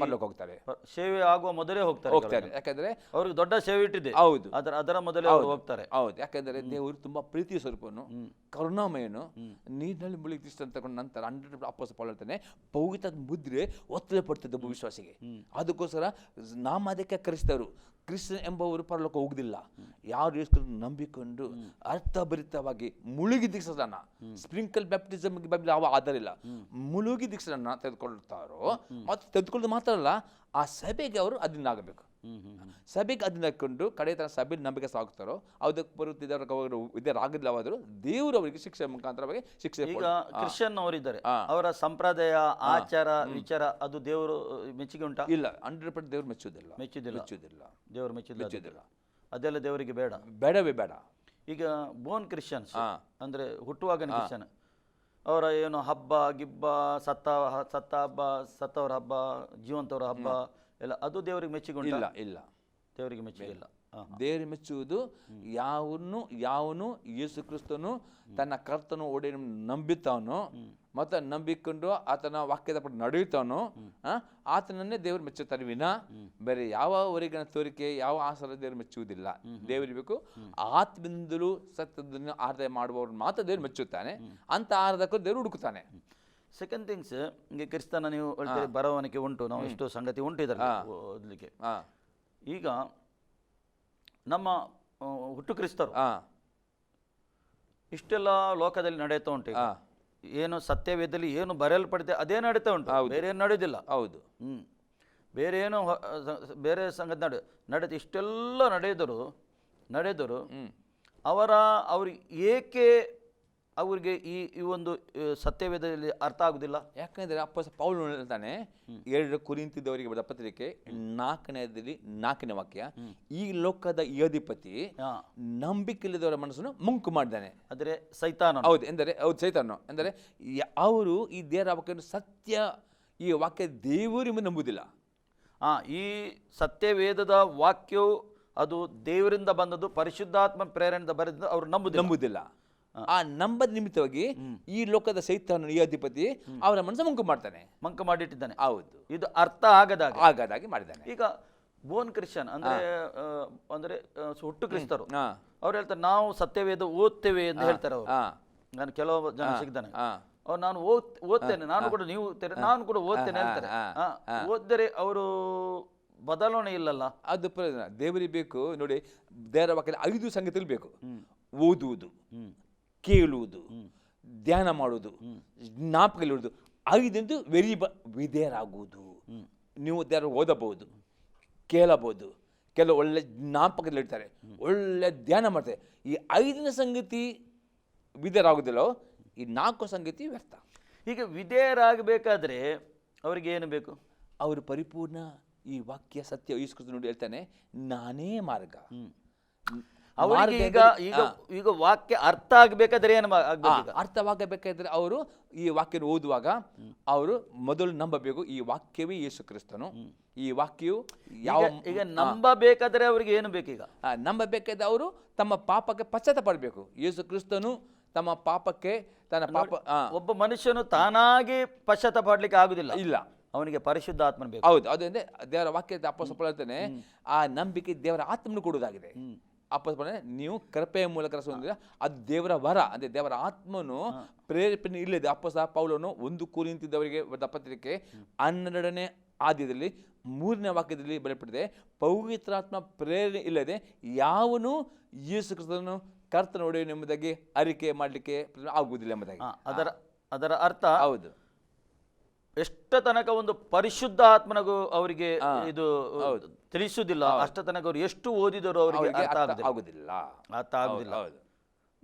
ಪರಲೋಕ ಹೋಗ್ತಾರೆ, ಸೇವೆ ಆಗುವ ಮೊದಲೇ ಹೋಗ್ತಾರೆ. ಯಾಕಂದ್ರೆ ಅವ್ರಿಗೆ ದೊಡ್ಡ ಸೇವೆ ಇಟ್ಟಿದೆ, ಹೌದು, ಅದರ ಮೊದಲೇ ಅವರು ಹೋಗ್ತಾರೆ. ಹೌದು, ಯಾಕಂದ್ರೆ ದೇವರು ತುಂಬಾ ಪ್ರೀತಿ ಸ್ವರೂಪನು, ಕರುಣಾಮಯನು, ನೀರಿನಲ್ಲಿ ಮುಳುಗಿ ತಗೊಂಡ ನಂತರ 100 ಅಪೊಸ್ತಲ ಪೌಲ ಹೇಳ್ತಾನೆ, ಪವಿತ್ರ ಮುದ್ರೆ ಒತ್ತಡ ಪಡ್ತದೆ ಒಬ್ಬ ವಿಶ್ವಾಸಿಗೆ. ಅದಕ್ಕೋಸ್ಕರ ನಾಮ ಅದಕ್ಕೆ ಕರೆಸಿದವರು ಕ್ರಿಸ್ತನ್ ಎಂಬವರು ಪರಲೋಕ ಹೋಗುದಿಲ್ಲ. ಯಾರು ಯೇಸು ನಂಬಿಕೊಂಡು ಅರ್ಥಭರಿತವಾಗಿ ಮುಳುಗಿ ದೀಕ್ಷಾಸ್ನಾನ, ಸ್ಪ್ರಿಂಕಲ್ ಬ್ಯಾಪ್ಟಿಸಮ್ ಬೈಬಲ್ ಯಾವ ಆಧಾರ ಇಲ್ಲ, ಮುಳುಗಿ ದೀಕ್ಷಾಸ್ನಾನ ತೆಗೆದುಕೊಳ್ತಾರೋ ಮತ್ತು ತೆಗೆದುಕೊಳ್ಳೋದು ಮಾತ್ರ ಅಲ್ಲ, ಆ ಸಭೆಗೆ ಅವರು ಅಧೀನ ಆಗಬೇಕು. ಸಭೆಗೆ ಅಧೀನ ಹಾಕೊಂಡು ಕಡೆ ತರ ಸಭೆ ನಂಬಿಕೆ ಸಾಗುತ್ತಾರೋ ಅದಕ್ಕೆ ಬರುತ್ತಿದ್ದವರು ವಿದ್ಯಾರಾಗಲಿಲ್ಲವಾದರೂ ದೇವರು ಅವರಿಗೆ ಶಿಕ್ಷೆ ಮುಖಾಂತರವಾಗಿ ಶಿಕ್ಷೆ. ಈಗ ಕ್ರಿಶ್ಚಿಯನ್ ಅವರಿದ್ದಾರೆ, ಅವರ ಸಂಪ್ರದಾಯ ಆಚಾರ ವಿಚಾರ ಅದು ದೇವರು ಮೆಚ್ಚುಗೆ ಉಂಟಾ? ಇಲ್ಲ, 100% ದೇವರು ಮೆಚ್ಚುವುದಿಲ್ಲ. ದೇವರು ಮೆಚ್ಚುವುದಿಲ್ಲ. ಅದೆಲ್ಲ ದೇವರಿಗೆ ಬೇಡವೇ ಬೇಡ. ಈಗ ಬೋನ್ ಕ್ರಿಶ್ಚಿಯನ್ಸ್ ಅಂದ್ರೆ ಹುಟ್ಟುವಾಗ ಕ್ರಿಶ್ಚಿಯನ್, ಅವರ ಏನು ಹಬ್ಬ ಗಿಬ್ಬ ಸತ್ತ ಹಬ್ಬ, ಸತ್ತವರ ಹಬ್ಬ, ಜೀವಂತವರ ಹಬ್ಬ ಎಲ್ಲ ಅದು ದೇವರಿಗೆ ಮೆಚ್ಚುಗೆ ಉಂಟಾ? ಇಲ್ಲ, ದೇವರಿಗೆ ಮೆಚ್ಚುಗೆ ಇಲ್ಲ. ದೇವರಿಗೆ ಮೆಚ್ಚುವುದು ಯಾವನು ಯೇಸು ಕ್ರಿಸ್ತನು ತನ್ನ ಕರ್ತನು ಒಡೆಯ ನಂಬಿತಾವನು ಮತ್ತು ನಂಬಿಕೊಂಡು ಆತನ ವಾಕ್ಯದ ಪಟ್ಟು ನಡೆಯುತ್ತಾನೋ ಆತನನ್ನೇ ದೇವರು ಮೆಚ್ಚುತ್ತಾರೆ ವಿನ ಬೇರೆ ಯಾವ ಹೊರಗಿನ ತೋರಿಕೆ ಯಾವ ಆಸರ ದೇವರು ಮೆಚ್ಚುವುದಿಲ್ಲ. ದೇವರಿಗೆ ಬೇಕು ಆತ್ಮದಿಂದಲೂ ಸತ್ಯದನ್ನು ಆರಾಧನೆ ಮಾಡುವವರು ಮಾತ್ರ ದೇವರು ಮೆಚ್ಚುತ್ತಾನೆ. ಅಂತ ಆರಾಧಕರು ದೇವರು ಹುಡುಕುತ್ತಾನೆ. ಸೆಕೆಂಡ್ ಥಿಂಗ್ಸ್, ಈಗ ಕ್ರಿಸ್ತನ ನೀವು ಹೇಳ್ತೀರಿ ಬರವಣಿಗೆ ಉಂಟು, ನಾವು ಎಷ್ಟೋ ಸಂಗತಿ ಉಂಟು ಇದರಲ್ಲಿ ಓದಲಿಕ್ಕೆ. ಈಗ ನಮ್ಮ ಹುಟ್ಟು ಕ್ರಿಸ್ತರು ಇಷ್ಟೆಲ್ಲ ಲೋಕದಲ್ಲಿ ನಡೆಯುತ್ತಾ ಉಂಟು. ಏನು ಸತ್ಯವೇದದಲ್ಲಿ ಏನು ಬರೆಯಲ್ಪಡಿದೆ ಅದೇ ನಡೀತಾ ಉಂಟು, ಬೇರೆ ಏನು ನಡೆಯೋದಿಲ್ಲ. ಹೌದು, ಬೇರೆ ಏನು ಬೇರೆ ಸಂಗತಿ ನಡೆದು ಇಷ್ಟೆಲ್ಲ ನಡೆದರು ಅವ್ರಿಗೆ ಏಕೆ ಅವ್ರಿಗೆ ಈ ಒಂದು ಸತ್ಯವೇದದಲ್ಲಿ ಅರ್ಥ ಆಗುದಿಲ್ಲ? ಯಾಕಂದ್ರೆ ಅಪ್ಪಸ ಪೌಲ್ ಹೇಳ್ತಾನೆ 2 ಕೊರಿಂಥದವರಿಗೆ ಬರೆದ ಪತ್ರಿಕೆ 4ನೇ ವಾಕ್ಯ, ಈ ಲೋಕದ ಈ ಅಧಿಪತಿ ನಂಬಿಕೆಯಿಲ್ಲದವರ ಮನಸ್ಸನ್ನು ಮುಂಕು ಮಾಡಿದ್ದಾನೆ. ಅಂದ್ರೆ ಸೈತಾನ. ಹೌದು ಸೈತಾನ ಅಂದರೆ ಅವರು ಈ ದೇವರ ವಾಕ್ಯವನ್ನು ಸತ್ಯ, ಈ ವಾಕ್ಯ ದೇವರಿಂದ ನಂಬುವುದಿಲ್ಲ. ಈ ಸತ್ಯವೇದದ ವಾಕ್ಯವು ಅದು ದೇವರಿಂದ ಬಂದದ್ದು, ಪರಿಶುದ್ಧಾತ್ಮ ಪ್ರೇರಣೆಯಿಂದ ಬರೆದ ಅವರು ನಂಬುದಿಲ್ಲ. ಆ ನಂಬದ ನಿಮಿತ್ತವಾಗಿ ಈ ಲೋಕದ ಸೈತಾನ ಈ ಅಧಿಪತಿ ಅವರ ಮನಸ್ಸು ಮಂಕು ಮಾಡಿಟ್ಟಿದ್ದಾನೆ. ಹೌದು, ಇದು ಅರ್ಥ ಆಗದಾಗಿ ಮಾಡಿದ್ದಾನೆ. ಈಗ ಬೋನ್ ಕ್ರಿಶ್ಚಿಯನ್ ಅಂದ್ರೆ ಹುಟ್ಟು ಕ್ರಿಸ್ತರು ಅವ್ರು ಹೇಳ್ತಾರೆ ನಾವು ಸತ್ಯವೇದ ಓದ್ತೇವೆ ಅಂತ ಹೇಳ್ತಾರೆ. ಅವರು ನಾನು ಕೆಲವು ಜನ ಸಿಗ್ತಾನೆ, ಅವ್ರು ನಾನು ಓದ್ತೇನೆ, ನಾನು ಕೂಡ ನೀವು ಓದ್ತೇನೆ, ನಾನು ಕೂಡ ಓದ್ತೇನೆ ಹೇಳ್ತಾರೆ. ಓದಿದರೆ ಅವರು ಬದಲಾವಣೆ ಇಲ್ಲಲ್ಲ. ಅದು ಪ್ರಯೋಜನ ದೇವರಿಗೆ ಬೇಕು ನೋಡಿ. ದೇವರ ವಾಕ್ಯದಲ್ಲಿ 5 ಸಂಗತಿಗಳು ಬೇಕು: ಓದುವುದು, ಕೇಳುವುದು, ಧ್ಯಾನ ಮಾಡುವುದು, ಜ್ಞಾಪಕಲಿಡುವುದು. 5 ವಿಧೇಯರಾಗುವುದು. ನೀವು ದೇವರ ಓದಬಹುದು, ಕೇಳಬಹುದು, ಕೆಲವು ಒಳ್ಳೆ ಜ್ಞಾಪಕದಲ್ಲಿ ಇಡ್ತಾರೆ, ಒಳ್ಳೆ ಧ್ಯಾನ ಮಾಡ್ತಾರೆ. ಈ 5ನೇ ಸಂಗತಿ ವಿಧೇಯರಾಗುವುದಿಲ್ಲೋ ಈ 4 ಸಂಗತಿ ವ್ಯರ್ಥ. ಈಗ ವಿಧೇಯರಾಗಬೇಕಾದ್ರೆ ಅವರಿಗೆ ಏನು ಬೇಕು? ಅವರು ಪರಿಪೂರ್ಣ ಈ ವಾಕ್ಯ ಸತ್ಯ ಯೇಸು ಕ್ರಿಸ್ತನು ನೋಡಿ ಹೇಳ್ತಾನೆ, ನಾನೇ ಮಾರ್ಗ. ಅವರಿಗೆ ಈಗ ವಾಕ್ಯ ಅರ್ಥ ಆಗಬೇಕಾದ್ರೆ ಏನು ಅರ್ಥವಾಗಬೇಕಾದ್ರೆ ಅವರು ಈ ವಾಕ್ಯ ಓದುವಾಗ ಅವರು ಮೊದಲು ನಂಬಬೇಕು, ಈ ವಾಕ್ಯವೇ ಯೇಸು ಕ್ರಿಸ್ತನು. ಈ ವಾಕ್ಯವು ಈಗ ನಂಬಬೇಕಾದ್ರೆ ಅವ್ರಿಗೆ ಏನು ಬೇಕು? ಈಗ ನಂಬಬೇಕಾದ್ರೆ ಅವರು ತಮ್ಮ ಪಾಪಕ್ಕೆ ಪಶ್ಚಾತ್ತಾಪ ಪಡಬೇಕು. ಯೇಸು ಕ್ರಿಸ್ತನು ತಮ್ಮ ಪಾಪಕ್ಕೆ ಒಬ್ಬ ಮನುಷ್ಯನು ತಾನಾಗಿ ಪಶ್ಚಾತ್ತಾಪ ಪಡ್ಲಿಕ್ಕೆ ಆಗುದಿಲ್ಲ, ಇಲ್ಲ, ಅವನಿಗೆ ಪರಿಶುದ್ಧ ಆತ್ಮನ ಬೇಕು. ಹೌದು, ಅದಂದ್ರೆ ದೇವರ ವಾಕ್ಯದ ಅಪ್ಪಸ್ತಲ ಹೇಳ್ತಾನೆ, ಆ ನಂಬಿಕೆ ದೇವರ ಆತ್ಮನು ಕೊಡುವುದಾಗಿದೆ. ಅಪ್ಪಸ್ತಲ ನೀವು ಕೃಪೆಯ ಮೂಲಕ ಹೊಂದಿದ ಅದು ದೇವರ ವರ, ಅಂದ್ರೆ ದೇವರ ಆತ್ಮನು ಪ್ರೇರೇಪಣೆ ಇಲ್ಲದೆ ಅಪ್ಪಸ್ತಲ ಪೌಲನು 1 ಕೊರಿಂಥದವರಿಗೆ ಬರೆದ ಪತ್ರಿಕೆ 12ನೇ ಅಧ್ಯಾಯದಲ್ಲಿ 3ನೇ ವಾಕ್ಯದಲ್ಲಿ ಬರೆಯಲ್ಪಟ್ಟಿದೆ, ಪವಿತ್ರಾತ್ಮ ಪ್ರೇರಣೆ ಇಲ್ಲದೆ ಯಾವನು ಯೇಸು ಕ್ರಿಸ್ತನನ್ನು ಕರ್ತನ ಒಡೆಯನು ಎಂಬುದಾಗಿ ಅರಿಕೆ ಮಾಡಲಿಕ್ಕೆ ಆಗುವುದಿಲ್ಲ ಎಂಬುದಾಗಿ. ಅದರ ಅರ್ಥ ಹೌದು, ಎಷ್ಟ ತನಕ ಒಂದು ಪರಿಶುದ್ಧ ಆತ್ಮನಗೂ ಅವರಿಗೆ ಇದು ತಿಳಿಸುವುದಿಲ್ಲ, ಅಷ್ಟ ತನಕ ಅವರು ಎಷ್ಟು ಓದಿದರು ಅವರಿಗೆ ಅರ್ಥ ಆಗುದಿಲ್ಲ.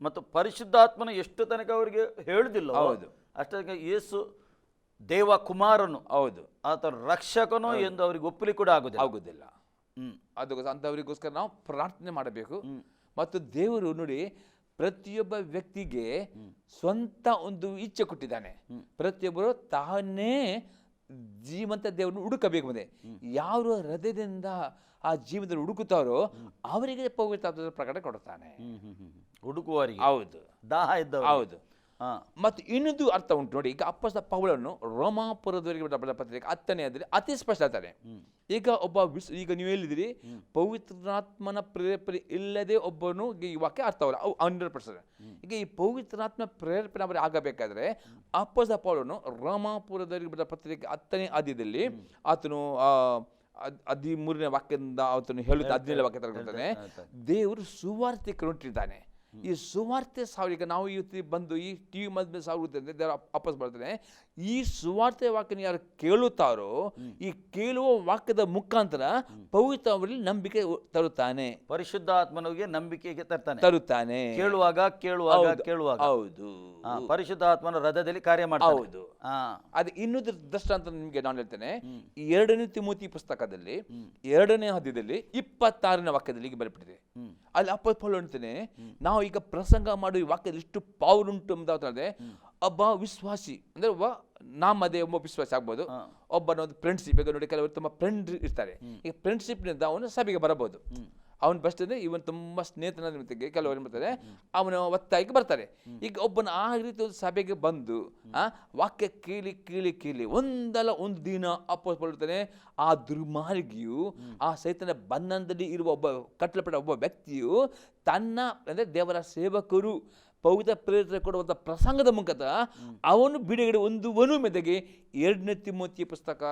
ಮತ್ತು ಪರಿಶುದ್ಧಾತ್ಮನ ಎಷ್ಟು ತನಕ ಅವರಿಗೆ ಹೇಳುದಿಲ್ಲ, ಅಷ್ಟ ತನಕ ಯೇಸು ದೇವ ಕುಮಾರನು, ಹೌದು, ಆತ ರಕ್ಷಕನು ಎಂದು ಅವರಿಗೆ ಒಪ್ಪಲಿ ಕೂಡ ಆಗುದಿಲ್ಲ. ಅದಕ್ಕೋಸ್ಕರ ಅಂತವರಿಗೋಸ್ಕರ ನಾವು ಪ್ರಾರ್ಥನೆ ಮಾಡಬೇಕು. ಮತ್ತು ದೇವರು ನೋಡಿ ಪ್ರತಿಯೊಬ್ಬ ವ್ಯಕ್ತಿಗೆ ಸ್ವಂತ ಒಂದು ಇಚ್ಛೆ ಕೊಟ್ಟಿದ್ದಾನೆ. ಪ್ರತಿಯೊಬ್ಬರು ತಾನೇ ಜೀವಂತ ದೇವರನ್ನು ಹುಡುಕಬೇಕು. ಮುಂದೆ ಯಾರು ಹೃದಯದಿಂದ ಆ ಜೀವನದಲ್ಲಿ ಹುಡುಕುತ್ತಾರೋ ಅವರಿಗೆ ಪವಿತ್ರ ಪ್ರಕಟ ಕೊಡುತ್ತಾನೆ. ಹುಡುಕುವವರಿಗೆ, ಹೌದು, ದಾಹ ಇದ್ದವರು, ಹೌದು. ಮತ್ತು ಇನ್ನೊಂದು ಅರ್ಥ ಉಂಟು ನೋಡಿ. ಈಗ ಅಪ್ಪಸ್ತಲ ಪೌಲನು ರೋಮಾಪುರದವರಿಗೆ ಬರೆದ ಪತ್ರಿಕೆ 10ನೇ ಅಧ್ಯಾಯದಲ್ಲಿ ಅತಿ ಸ್ಪಷ್ಟ ಹೇಳ್ತಾನೆ. ಈಗ ಈಗ ನೀವು ಹೇಳಿದಿರಿ ಪವಿತ್ರಾತ್ಮನ ಪ್ರೇರೇಪಣೆ ಇಲ್ಲದೆ ಒಬ್ಬನು ಈ ವಾಕ್ಯ ಅರ್ಥವಲ್ಲ, ಅವು 100%. ಈಗ ಈ ಪವಿತ್ರಾತ್ಮ ಪ್ರೇರೇಪಣೆ ಅವರಿಗೆ ಆಗಬೇಕಾದ್ರೆ ಅಪ್ಪಸ್ತಲ ಪೌಲನು ರೋಮಾಪುರದವರಿಗೆ ಬರೆದ ಪತ್ರಿಕೆ 10ನೇ ಅಧ್ಯಾಯದಲ್ಲಿ ಆತನು 13ನೇ ವಾಕ್ಯದಿಂದ ಆತನು ಹೇಳುತ್ತಾ 17ನೇ ವಾಕ್ಯ ತಗೊಳ್ತಾನೆ, ದೇವರು ಸುವಾರ್ತಿಕರು ಇಟ್ಟಿದ್ದಾನೆ. ಈ ಸುವಾರ್ತೆ ಈಗ ನಾವು ಇವತ್ತು ಬಂದು ಈ ಟಿವಿ ಮಧ್ಯ ಸಾಗುತ್ತೆ ದೇವರ ಅಪ್ಪಸ್ ಬರ್ತಾನೆ. ಈ ಸುವಾರ್ತೆ ವಾಕ್ಯನ ಯಾರು ಕೇಳುತ್ತಾರೋ ಈ ಕೇಳುವ ವಾಕ್ಯದ ಮುಖಾಂತರ ಪವಿತ್ರ ಅವರಲ್ಲಿ ನಂಬಿಕೆ ತರುತ್ತಾನೆ, ಪರಿಶುದ್ಧಾತ್ಮನಿಗೆ ನಂಬಿಕೆಗೆ ತರುತ್ತಾನೆ. ಕೇಳುವಾಗ ಹೌದು, ಪರಿಶುದ್ಧಾತ್ಮನ ಹೃದಯದಲ್ಲಿ ಕಾರ್ಯ ಮಾಡ್ತಾನೆ. ಹೌದು. ಅದು ಇನ್ನೊಂದು ದೃಷ್ಟಾಂತ ನಿಮಗೆ ನಾನು ಹೇಳ್ತೇನೆ. 2ನೇ ತಿಮೋತಿ ಪುಸ್ತಕದಲ್ಲಿ 2ನೇ ಅಧ್ಯಾಯದಲ್ಲಿ 26ನೇ ವಾಕ್ಯದಲ್ಲಿ ಈಗ ಬರೆಯಲ್ಪಟ್ಟಿದೆ. ಅಲ್ಲಿ ಅಪ್ಪಸ್ತಲ ಪೌಲನು ಹೇಳ್ತಾನೆ, ನಾವು ಈಗ ಪ್ರಸಂಗ ಮಾಡುವ ಈ ವಾಕ್ಯದಲ್ಲಿ ಎಷ್ಟು ಪವರ್ ಉಂಟು ಅಂತ. ಒಬ್ಬ ವಿಶ್ವಾಸಿ ಅಂದ್ರೆ ಒಬ್ಬ ವಿಶ್ವಾಸಿ ಆಗ್ಬೋದು, ಒಬ್ಬನ ಒಂದು ಫ್ರೆಂಡ್ಶಿಪ್. ಈಗ ನೋಡಿ, ಕೆಲವರು ತುಂಬ ಫ್ರೆಂಡ್ ಇರ್ತಾರೆ. ಈಗ ಫ್ರೆಂಡ್ಶಿಪ್ನಿಂದ ಅವನು ಸಭೆಗೆ ಬರಬಹುದು. ಅವನು ಬರ್ತದೆ, ಇವನು ತುಂಬ ಸ್ನೇಹಿತನ ನಿಮಿತ್ತಿಗೆ ಕೆಲವರು ಬರ್ತಾರೆ, ಅವನು ಒತ್ತಾಯಿಗೆ ಬರ್ತಾರೆ. ಈಗ ಒಬ್ಬನ ಆ ರೀತಿ ಒಂದು ಸಭೆಗೆ ಬಂದು ವಾಕ್ಯ ಕೇಳಿ ಒಂದಲ್ಲ ಒಂದು ದಿನ ಅಪ್ಪಸ್ಕೊಳ್ತಾನೆ. ಆ ದುರ್ಮಾರ್ಗಿಯು, ಆ ಸೈತನ ಬಂಧನದಲ್ಲಿ ಇರುವ ಒಬ್ಬ ಕಟ್ಟಲ್ಪಟ್ಟ ಒಬ್ಬ ವ್ಯಕ್ತಿಯು ತನ್ನ ಅಂದರೆ ದೇವರ ಸೇವಕರು ಪವಿತ್ರ ಪ್ರೇರಿತ ಕೊಡುವಂಥ ಪ್ರಸಂಗದ ಮುಖಾಂತರ ಅವನು ಬಿಡುಗಡೆ ಹೊಂದುವನು ಮೆದಗೆ 2ನೇ ತಿಮೋತಿ ಪುಸ್ತಕ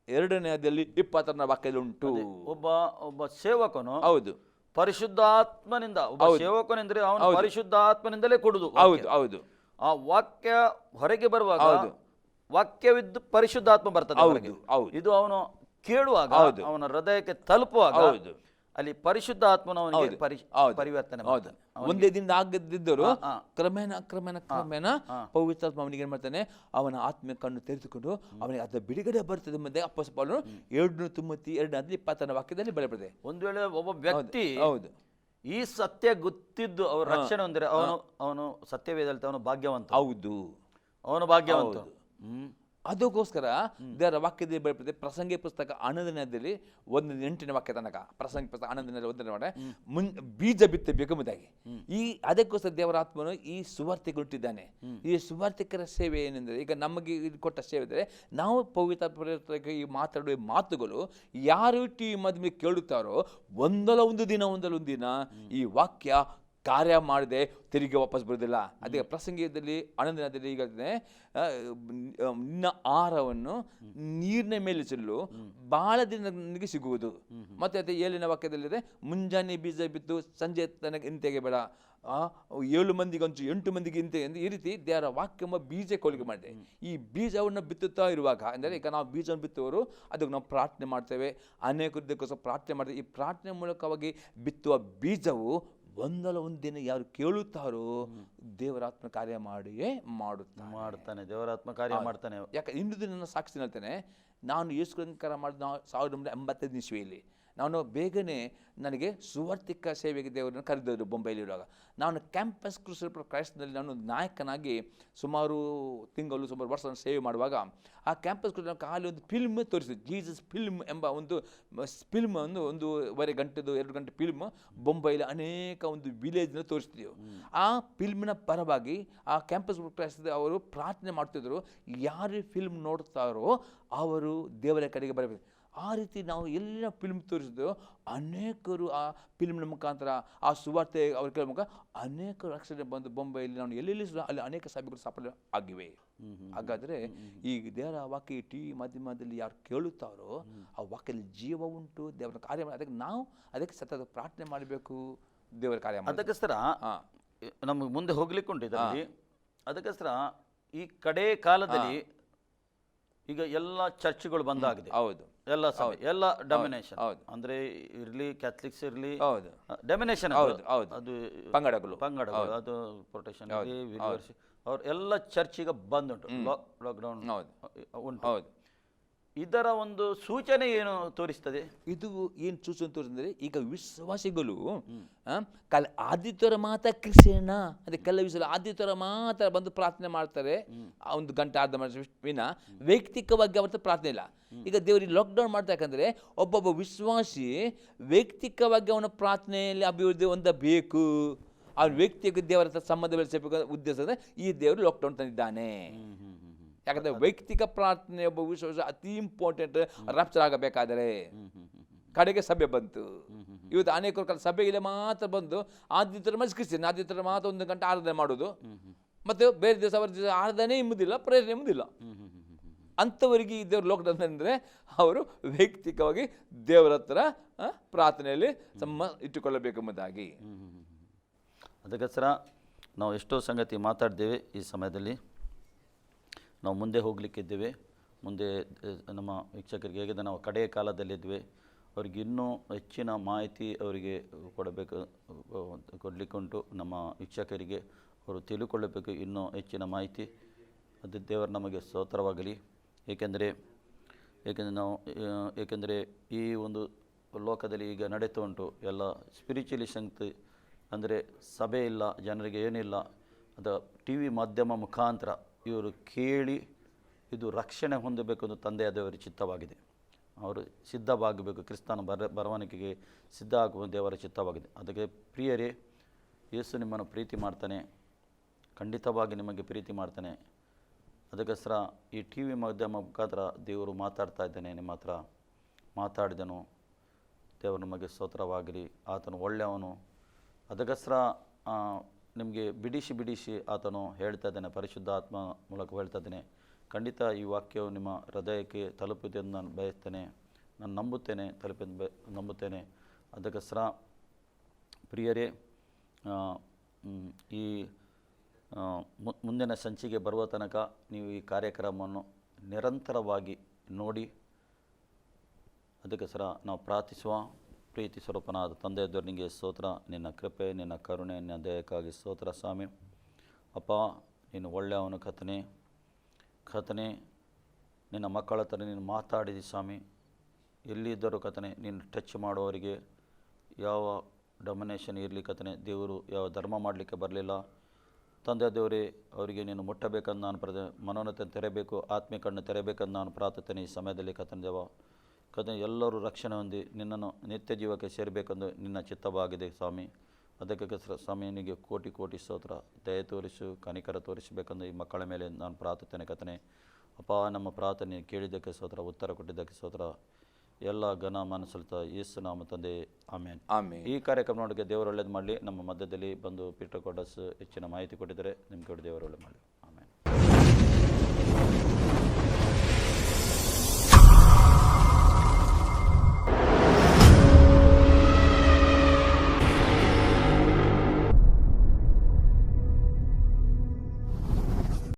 2ನೇ ಅಧ್ಯಾಯದಲ್ಲಿ 26ನೇ ವಾಕ್ಯದಲ್ಲಿ ಉಂಟು. ಒಬ್ಬ ಸೇವಕನು ಹೌದು ಪರಿಶುದ್ಧಾತ್ಮನಿಂದ, ಸೇವಕನೆಂದ್ರೆ ಅವನು ಪರಿಶುದ್ಧಾತ್ಮನಿಂದಲೇ ಕೊಡುದು. ಹೌದು. ಆ ವಾಕ್ಯ ಹೊರಗೆ ಬರುವಾಗ ವಾಕ್ಯವಿದ್ದು ಪರಿಶುದ್ಧಾತ್ಮ ಬರ್ತದೆ. ಇದು ಅವನು ಕೇಳುವಾಗ ಅವನ ಹೃದಯಕ್ಕೆ ತಲುಪುವಾಗ ಅಲ್ಲಿ ಪರಿಶುದ್ಧಾತ್ಮನವನಿಗೆ ಪರಿವರ್ತನೆ. ಒಂದೇ ದಿನ ಆಗದಿದ್ದರು ಕ್ರಮೇಣ ಪವಿತ್ರಾತ್ಮ ಅವನಿಗೆ ಏನ್ ಮಾಡ್ತಾನೆ, ಅವನ ಆತ್ಮ ಕಣ್ಣು ತೆರೆದುಕೊಂಡು ಅವನಿಗೆ ಅದ ಬಿಡುಗಡೆ ಬರ್ತದೆ. ಮತ್ತೆ ಅಪ್ಪಸ್ತಲ ಪೌಲನು 2ನೇ ತಿಮೋತಿ 2:20 ವಾಕ್ಯದಲ್ಲಿ ಬರೆಯಲ್ಪಟ್ಟಿದೆ. ಒಂದು ವೇಳೆ ಒಬ್ಬ ವ್ಯಕ್ತಿ ಈ ಸತ್ಯ ಗೊತ್ತಿದ್ದು ಅವ್ರ ರಕ್ಷಣೆ ಹೊಂದಿರ ಅವನು ಸತ್ಯವೇದಲ್ಲಿ ಅವನು ಭಾಗ್ಯವಂತ. ಅವನು ಭಾಗ್ಯವಂತ. ಅದಕ್ಕೋಸ್ಕರ ದೇವರ ವಾಕ್ಯದಲ್ಲಿ ಬರೆಯಲ್ಪಟ್ಟಿದೆ. ಪ್ರಸಂಗಿ ಪುಸ್ತಕ 11ನೇ ಅಧ್ಯಾಯದಲ್ಲಿ 1:8ನೇ ವಾಕ್ಯ ತನಕ. ಪ್ರಸಂಗಿ ಪುಸ್ತಕ 11ನೇ 1 ಬೀಜ ಬಿತ್ತಬೇಕೆಂಬುದಾಗಿ. ಅದಕ್ಕೋಸ್ಕರ ದೇವರ ಆತ್ಮನು ಈ ಸುವಾರ್ತೆಗೊಟ್ಟಿದ್ದಾನೆ. ಈ ಸುವಾರ್ತಿಕರ ಸೇವೆ ಏನೆಂದರೆ, ಈಗ ನಮಗೆ ಕೊಟ್ಟ ಸೇವೆ ಅಂದರೆ ನಾವು ಪವಿತ್ರ ಈ ಮಾತಾಡುವ ಮಾತುಗಳು ಯಾರು ಟಿವಿ ಮಧ್ಯೆ ಕೇಳುತ್ತಾರೋ ಒಂದಲ್ಲ ಒಂದು ದಿನ ಈ ವಾಕ್ಯ ಕಾರ್ಯ ಮಾಡದೆ ತಿರುಗಿ ವಾಪಸ್ ಬರೋದಿಲ್ಲ. ಅದೇ ಪ್ರಸಂಗದಲ್ಲಿ 11ನೇ ಅಧ್ಯಾಯದಲ್ಲಿ ಈಗ ನಿನ್ನ ಆಹಾರವನ್ನು ನೀರಿನ ಮೇಲೆ ಚೆಲ್ಲು, ಬಹಳ ದಿನ ನನಗೆ ಸಿಗುವುದು. ಮತ್ತೆ ಅದೇ 7ನೇ ವಾಕ್ಯದಲ್ಲಿದೆ, ಮುಂಜಾನೆ ಬೀಜ ಬಿತ್ತು ಸಂಜೆ ತನಕ ಇಂತೆಗೆ ಬೇಡ, 7 ಮಂದಿಗಂಚು 8 ಮಂದಿಗೆ ಇಂತೆ ಎಂದು ಈ ರೀತಿ ದೇವರ ವಾಕ್ಯ ಬೀಜ ಕೊಲಿಕೆ ಮಾಡಿದೆ. ಈ ಬೀಜವನ್ನು ಬಿತ್ತುತ್ತಾ ಇರುವಾಗ ಅಂದರೆ ಈಗ ನಾವು ಬೀಜವನ್ನು ಬಿತ್ತುವವರು ಅದಕ್ಕೆ ನಾವು ಪ್ರಾರ್ಥನೆ ಮಾಡ್ತೇವೆ, ಅನೇಕರಿಗೋಸ್ಕರ ಪ್ರಾರ್ಥನೆ ಮಾಡ್ತೇವೆ. ಈ ಪ್ರಾರ್ಥನೆ ಮೂಲಕವಾಗಿ ಬಿತ್ತುವ ಬೀಜವು ಒಂದಲ್ಲ ಒಂದು ದಿನ ಯಾರು ಕೇಳುತ್ತಾರೋ ದೇವರಾತ್ಮ ಕಾರ್ಯ ಮಾಡಿಯೇ ಮಾಡುತ್ತಾನೆ. ದೇವರಾತ್ಮ ಕಾರ್ಯ ಮಾಡ್ತಾನೆ. ಯಾಕೆ ಇನ್ನೊಂದು ನನ್ನ ಸಾಕ್ಷಿ ಹೇಳ್ತೇನೆ. ನಾನು ಯೇಸುಕ್ರಿಸ್ತನ ಮಾಡಿದ 1985 ಇಸ್ವಿಯಲ್ಲಿ ನಾನು ಬೇಗನೆ ನನಗೆ ಸುವಾರ್ತಿಕ ಸೇವೆಗೆ ದೇವರನ್ನು ಕರೆದವರು. ಬೊಂಬೈಲಿರುವಾಗ ನಾನು ಕ್ಯಾಂಪಸ್ ಕ್ರೂಸೈಡ್ ಕ್ರೈಸ್ಟ್ನಲ್ಲಿ ನಾನು ನಾಯಕನಾಗಿ ಸುಮಾರು ವರ್ಷ ಸೇವೆ ಮಾಡುವಾಗ ಆ ಕ್ಯಾಂಪಸ್ ಕ್ರೂಸೈಡ್ ಖಾಲಿ ಒಂದು ಫಿಲ್ಮ್ ತೋರಿಸಿದ್ದು, ಜೀಸಸ್ ಫಿಲ್ಮ್ ಎಂಬ ಒಂದು ಫಿಲ್ಮ್, 1.5 ಗಂಟೆದು 2 ಗಂಟೆ ಫಿಲ್ಮ್ ಬೊಂಬೈಲಿ ಅನೇಕ ಒಂದು ವಿಲೇಜ್ನ ತೋರಿಸ್ತಿದ್ದೆವು. ಆ ಫಿಲ್ಮಿನ ಪರವಾಗಿ ಆ ಕ್ಯಾಂಪಸ್ ಕ್ರೈಸ್ಟ್ ಅವರು ಪ್ರಾರ್ಥನೆ ಮಾಡ್ತಿದ್ರು, ಯಾರು ಫಿಲ್ಮ್ ನೋಡ್ತಾರೋ ಅವರು ದೇವರ ಕಡೆಗೆ ಬರಬೇಕು. ಆ ರೀತಿ ನಾವು ಎಲ್ಲ ಫಿಲ್ಮ್ ತೋರಿಸಿದ್ದು ಅನೇಕರು ಆ ಫಿಲ್ಮ್ನ ಮುಖಾಂತರ ಆ ಸುವಾರ್ತೆ ಅವ್ರ ಕೇಳೋ ಮುಖ ಅನೇಕ ರಕ್ಷಣೆ ಬಂದು ಬೊಂಬೈಯಲ್ಲಿ ನಾವು ಎಲ್ಲೆಲ್ಲಿ ಅಲ್ಲಿ ಅನೇಕ ಸಭೆಗಳು ಸಫಲ ಆಗಿವೆ. ಹಾಗಾದರೆ ಈ ದೇವರ ವಾಕ್ಯ ಟಿವಿ ಮಾಧ್ಯಮದಲ್ಲಿ ಯಾರು ಕೇಳುತ್ತಾರೋ ಆ ವಾಕ್ಯದಲ್ಲಿ ಜೀವ ಉಂಟು, ದೇವರ ಕಾರ್ಯ ಅದಕ್ಕೆ ಸತತ ಪ್ರಾರ್ಥನೆ ಮಾಡಬೇಕು, ದೇವರ ಕಾರ್ಯ. ಅದಕ್ಕೋಸ್ಕರ ನಮಗೆ ಮುಂದೆ ಹೋಗ್ಲಿಕ್ಕೆ ಉಂಟು ಇದರಲ್ಲಿ. ಅದಕ್ಕೋಸ್ಕರ ಈ ಕಡೆ ಕಾಲದಲ್ಲಿ ಈಗ ಎಲ್ಲ ಚರ್ಚ್ಗಳು ಬಂದಾಗಿದೆ. ಎಲ್ಲ ಸಭೆ, ಎಲ್ಲ ಡೊಮಿನೇಷನ್ ಅಂದ್ರೆ ಇರ್ಲಿ, ಕ್ಯಾಥಲಿಕ್ಸ್ ಇರ್ಲಿ, ಡೊಮಿನೇಷನ್ ಅದು ಪಂಗಡಗಳು, ಅದು ಪ್ರೊಟೆಕ್ಷನ್ ಅವ್ರ ಎಲ್ಲ ಚರ್ಚಿಗೆ ಬಂದುಂಟು. ಲಾಕ್ಡೌನ್ ಉಂಟು. ಇದರ ಒಂದು ಸೂಚನೆ ಏನು ತೋರಿಸ್ತದೆ? ಇದು ಏನು ಸೂಚನೆ ತೋರಿಸ್ತಂದ್ರೆ, ಈಗ ವಿಶ್ವಾಸಿಗಳು ಆದಿತ್ಯವಾರ ಮಾತ್ರ ಕ್ರಿಶ್ಚಿಯನ್ನ ಅದೇ ಕೆಲವು ವಿಷಯ ಆದಿತ್ಯವಾರ ಮಾತ್ರ ಬಂದು ಪ್ರಾರ್ಥನೆ ಮಾಡ್ತಾರೆ, 1 ಗಂಟೆ ಅರ್ಧ ವಿನ ವೈಯಕ್ತಿಕವಾಗಿ ಅವರ ಪ್ರಾರ್ಥನೆ ಇಲ್ಲ. ಈಗ ದೇವರಿಗೆ ಲಾಕ್ಡೌನ್ ಮಾಡ್ತಾ, ಯಾಕಂದ್ರೆ ಒಬ್ಬೊಬ್ಬ ವಿಶ್ವಾಸಿ ವೈಯಕ್ತಿಕವಾಗಿ ಅವನ ಪ್ರಾರ್ಥನೆಯಲ್ಲಿ ಅಭಿವೃದ್ಧಿ ಹೊಂದಬೇಕು. ಆ ವ್ಯಕ್ತಿಗೆ ದೇವರ ಹತ್ರ ಸಂಬಂಧ ಬೆಳೆಸಬೇಕು ಉದ್ದೇಶದಿಂದ ಈ ದೇವರು ಲಾಕ್ಡೌನ್ ತಂದಿದ್ದಾನೆ. ಯಾಕಂದರೆ ವೈಯಕ್ತಿಕ ಪ್ರಾರ್ಥನೆ ಒಬ್ಬ ವಿಶ್ವಾಸ ಅತಿ ಇಂಪಾರ್ಟೆಂಟ್. ರಾಪ್ಚರ್ ಆಗಬೇಕಾದರೆ ಕಡೆಗೆ ಸಭೆ ಬಂತು. ಇವತ್ತು ಅನೇಕರು ಕಾಲ ಸಭೆಗೆ ಮಾತ್ರ ಬಂದು ಆದಿತ್ಯರ ಕ್ರಿಶ್ಚಿಯನ್ ಆದಿತ್ಯರ ಮಾತ್ರ 1 ಗಂಟೆ ಆರಾಧನೆ ಮಾಡೋದು, ಮತ್ತು ಬೇರೆ ದಿವಸ ಅವರ ದಿವಸ ಆರಾಧನೆ ಎಂಬುದಿಲ್ಲ, ಪ್ರೇರಣೆ ಎಂಬುದಿಲ್ಲ. ಅಂಥವರಿಗೆ ಈ ದೇವರು ಲಾಕ್ಡೌನ್ ಅಂದರೆ ಅವರು ವೈಯಕ್ತಿಕವಾಗಿ ದೇವರ ಹತ್ರ ಪ್ರಾರ್ಥನೆಯಲ್ಲಿ ಇಟ್ಟುಕೊಳ್ಳಬೇಕೆಂಬುದಾಗಿ. ಅದಕ್ಕೋಸ್ಕರ ನಾವು ಎಷ್ಟೋ ಸಂಗತಿ ಮಾತಾಡಿದ್ದೇವೆ. ಈ ಸಮಯದಲ್ಲಿ ನಾವು ಮುಂದೆ ಹೋಗಲಿಕ್ಕಿದ್ದೇವೆ. ಮುಂದೆ ನಮ್ಮ ವೀಕ್ಷಕರಿಗೆ ಹೇಗಿದೆ, ನಾವು ಕಡೆಯ ಕಾಲದಲ್ಲಿದ್ದೇವೆ. ಅವ್ರಿಗೆ ಇನ್ನೂ ಹೆಚ್ಚಿನ ಮಾಹಿತಿ ಅವರಿಗೆ ಕೊಡಲಿಕ್ಕುಂಟು. ನಮ್ಮ ವೀಕ್ಷಕರಿಗೆ ಅವರು ತಿಳ್ಕೊಳ್ಳಬೇಕು ಇನ್ನೂ ಹೆಚ್ಚಿನ ಮಾಹಿತಿ. ಅದು ದೇವರು ನಮಗೆ ಸ್ತೋತ್ರವಾಗಲಿ. ಏಕೆಂದರೆ ಈ ಒಂದು ಲೋಕದಲ್ಲಿ ಈಗ ನಡೀತಾ ಉಂಟು ಎಲ್ಲ ಸ್ಪಿರಿಚುವಲಿ ಶಕ್ತಿ, ಅಂದರೆ ಸಭೆ ಇಲ್ಲ, ಜನರಿಗೆ ಏನಿಲ್ಲ. ಅದು ಟಿ ವಿ ಮಾಧ್ಯಮ ಮುಖಾಂತರ ಇವರು ಕೇಳಿ ಇದು ರಕ್ಷಣೆ ಹೊಂದಬೇಕು ಎಂದು ತಂದೆಯಾದವರ ಚಿತ್ತವಾಗಿದೆ. ಅವರು ಸಿದ್ಧವಾಗಬೇಕು, ಕ್ರಿಸ್ತನ ಬರವಣಿಗೆಗೆ ಸಿದ್ಧ ಆಗುವ ದೇವರ ಚಿತ್ತವಾಗಿದೆ. ಅದಕ್ಕೆ ಪ್ರಿಯರೇ, ಯೇಸು ನಿಮ್ಮನ್ನು ಪ್ರೀತಿ ಮಾಡ್ತಾನೆ, ಖಂಡಿತವಾಗಿ ನಿಮಗೆ ಪ್ರೀತಿ ಮಾಡ್ತಾನೆ. ಅದಕ್ಕೋಸ್ಕರ ಈ ಟಿ ವಿ ಮಾಧ್ಯಮ ಮುಖಾಂತರ ದೇವರು ಮಾತಾಡ್ತಾ ಇದ್ದಾನೆ, ನಿಮ್ಮ ಹತ್ರ ಮಾತಾಡಿದನು. ದೇವರು ನಮಗೆ ಸ್ತೋತ್ರವಾಗಲಿ. ಆತನು ಒಳ್ಳೆಯವನು. ಅದಕ್ಕೋಸ್ಕರ ನಿಮಗೆ ಬಿಡಿಸಿ ಆತನು ಹೇಳ್ತಾ ಇದ್ದಾನೆ, ಪರಿಶುದ್ಧ ಆತ್ಮ ಮೂಲಕ ಹೇಳ್ತಾ ಇದ್ದಾನೆ. ಖಂಡಿತ ಈ ವಾಕ್ಯವು ನಿಮ್ಮ ಹೃದಯಕ್ಕೆ ತಲುಪಿದೆ ಎಂದು ನಾನು ಬಯಸ್ತೇನೆ, ನಾನು ನಂಬುತ್ತೇನೆ, ನಂಬುತ್ತೇನೆ. ಅದಕ್ಕೋಸ್ಕರ ಪ್ರಿಯರೇ, ಈ ಮುಂದಿನ ಸಂಚಿಕೆ ಬರುವ ತನಕ ನೀವು ಈ ಕಾರ್ಯಕ್ರಮವನ್ನು ನಿರಂತರವಾಗಿ ನೋಡಿ. ಅದಕ್ಕೋಸ್ಕರ ನಾವು ಪ್ರಾರ್ಥಿಸುವ. ಪ್ರೀತಿ ಸ್ವರೂಪನಾದ ತಂದೆಯದ್ದು ನಿನಗೆ ಸ್ತೋತ್ರ, ನಿನ್ನ ಕೃಪೆ, ನಿನ್ನ ಕರುಣೆ, ನಿನ್ನ ದಯಕ್ಕಾಗಿ ಸ್ತೋತ್ರ ಸ್ವಾಮಿ. ಅಪ್ಪ, ನೀನು ಒಳ್ಳೆಯವನು ಕರ್ತನೇ. ನಿನ್ನ ಮಕ್ಕಳ ಹತ್ರ ನೀನು ಮಾತಾಡಿದಿ ಸ್ವಾಮಿ. ಎಲ್ಲಿದ್ದರೂ ಕರ್ತನೇ, ನೀನು ಟಚ್ ಮಾಡುವವರಿಗೆ ಯಾವ ಡೊಮಿನೇಷನ್ ಇರಲಿ ಕರ್ತನೇ. ದೇವರು ಯಾವ ಧರ್ಮ ಮಾಡಲಿಕ್ಕೆ ಬರಲಿಲ್ಲ ತಂದೆ ದೇವರೇ. ಅವರಿಗೆ ನೀನು ಮುಟ್ಟಬೇಕಂದು ನಾನು ಮನೋನ್ನತ ತೆರೆಬೇಕು, ಆತ್ಮಿಕಣ್ಣು ತೆರೆಬೇಕಂದು ನಾನು ಪ್ರಾರ್ಥನೆ ಈ ಸಮಯದಲ್ಲಿ ಕರ್ತನೇ ದೇವ. ಕರ್ತನೇ, ಎಲ್ಲರೂ ರಕ್ಷಣೆ ಹೊಂದಿ ನಿನ್ನನ್ನು ನಿತ್ಯ ಜೀವಕ್ಕೆ ಸೇರಬೇಕೆಂದು ನಿನ್ನ ಚಿತ್ತವಾಗಿದೆ ಸ್ವಾಮಿ. ಅದಕ್ಕೆ ಸ್ವಾಮಿ ನಿನಗೆ ಕೋಟಿ ಸ್ತೋತ್ರ. ದಯ ತೋರಿಸು, ಕನಿಕರ ತೋರಿಸಬೇಕೆಂದು ಈ ಮಕ್ಕಳ ಮೇಲೆ ನಾನು ಪ್ರಾರ್ಥನೆ ಕರ್ತನೇ. ಅಪ್ಪ, ನಮ್ಮ ಪ್ರಾರ್ಥನೆ ಕೇಳಿದ್ದಕ್ಕೆ ಸ್ತೋತ್ರ, ಉತ್ತರ ಕೊಟ್ಟಿದ್ದಕ್ಕೆ ಸ್ತೋತ್ರ. ಎಲ್ಲ ಘನ ಮನಸ್ಸಲ್ತ ಯೇಸು ನಾಮ ತಂದೆ, ಆಮೇನ್. ಈ ಕಾರ್ಯಕ್ರಮ ನೋಡೋಕ್ಕೆ ದೇವರು ಒಳ್ಳೇದು ಮಾಡಲಿ. ನಮ್ಮ ಮಧ್ಯದಲ್ಲಿ ಬಂದು ಪೀಟರ್ ಕೋಡಸ್ ಹೆಚ್ಚಿನ ಮಾಹಿತಿ ಕೊಟ್ಟಿದ್ದಾರೆ. ನಿಮ್ಗೆ ದೇವರು ಒಳ್ಳೆ ಮಾಡಲಿ.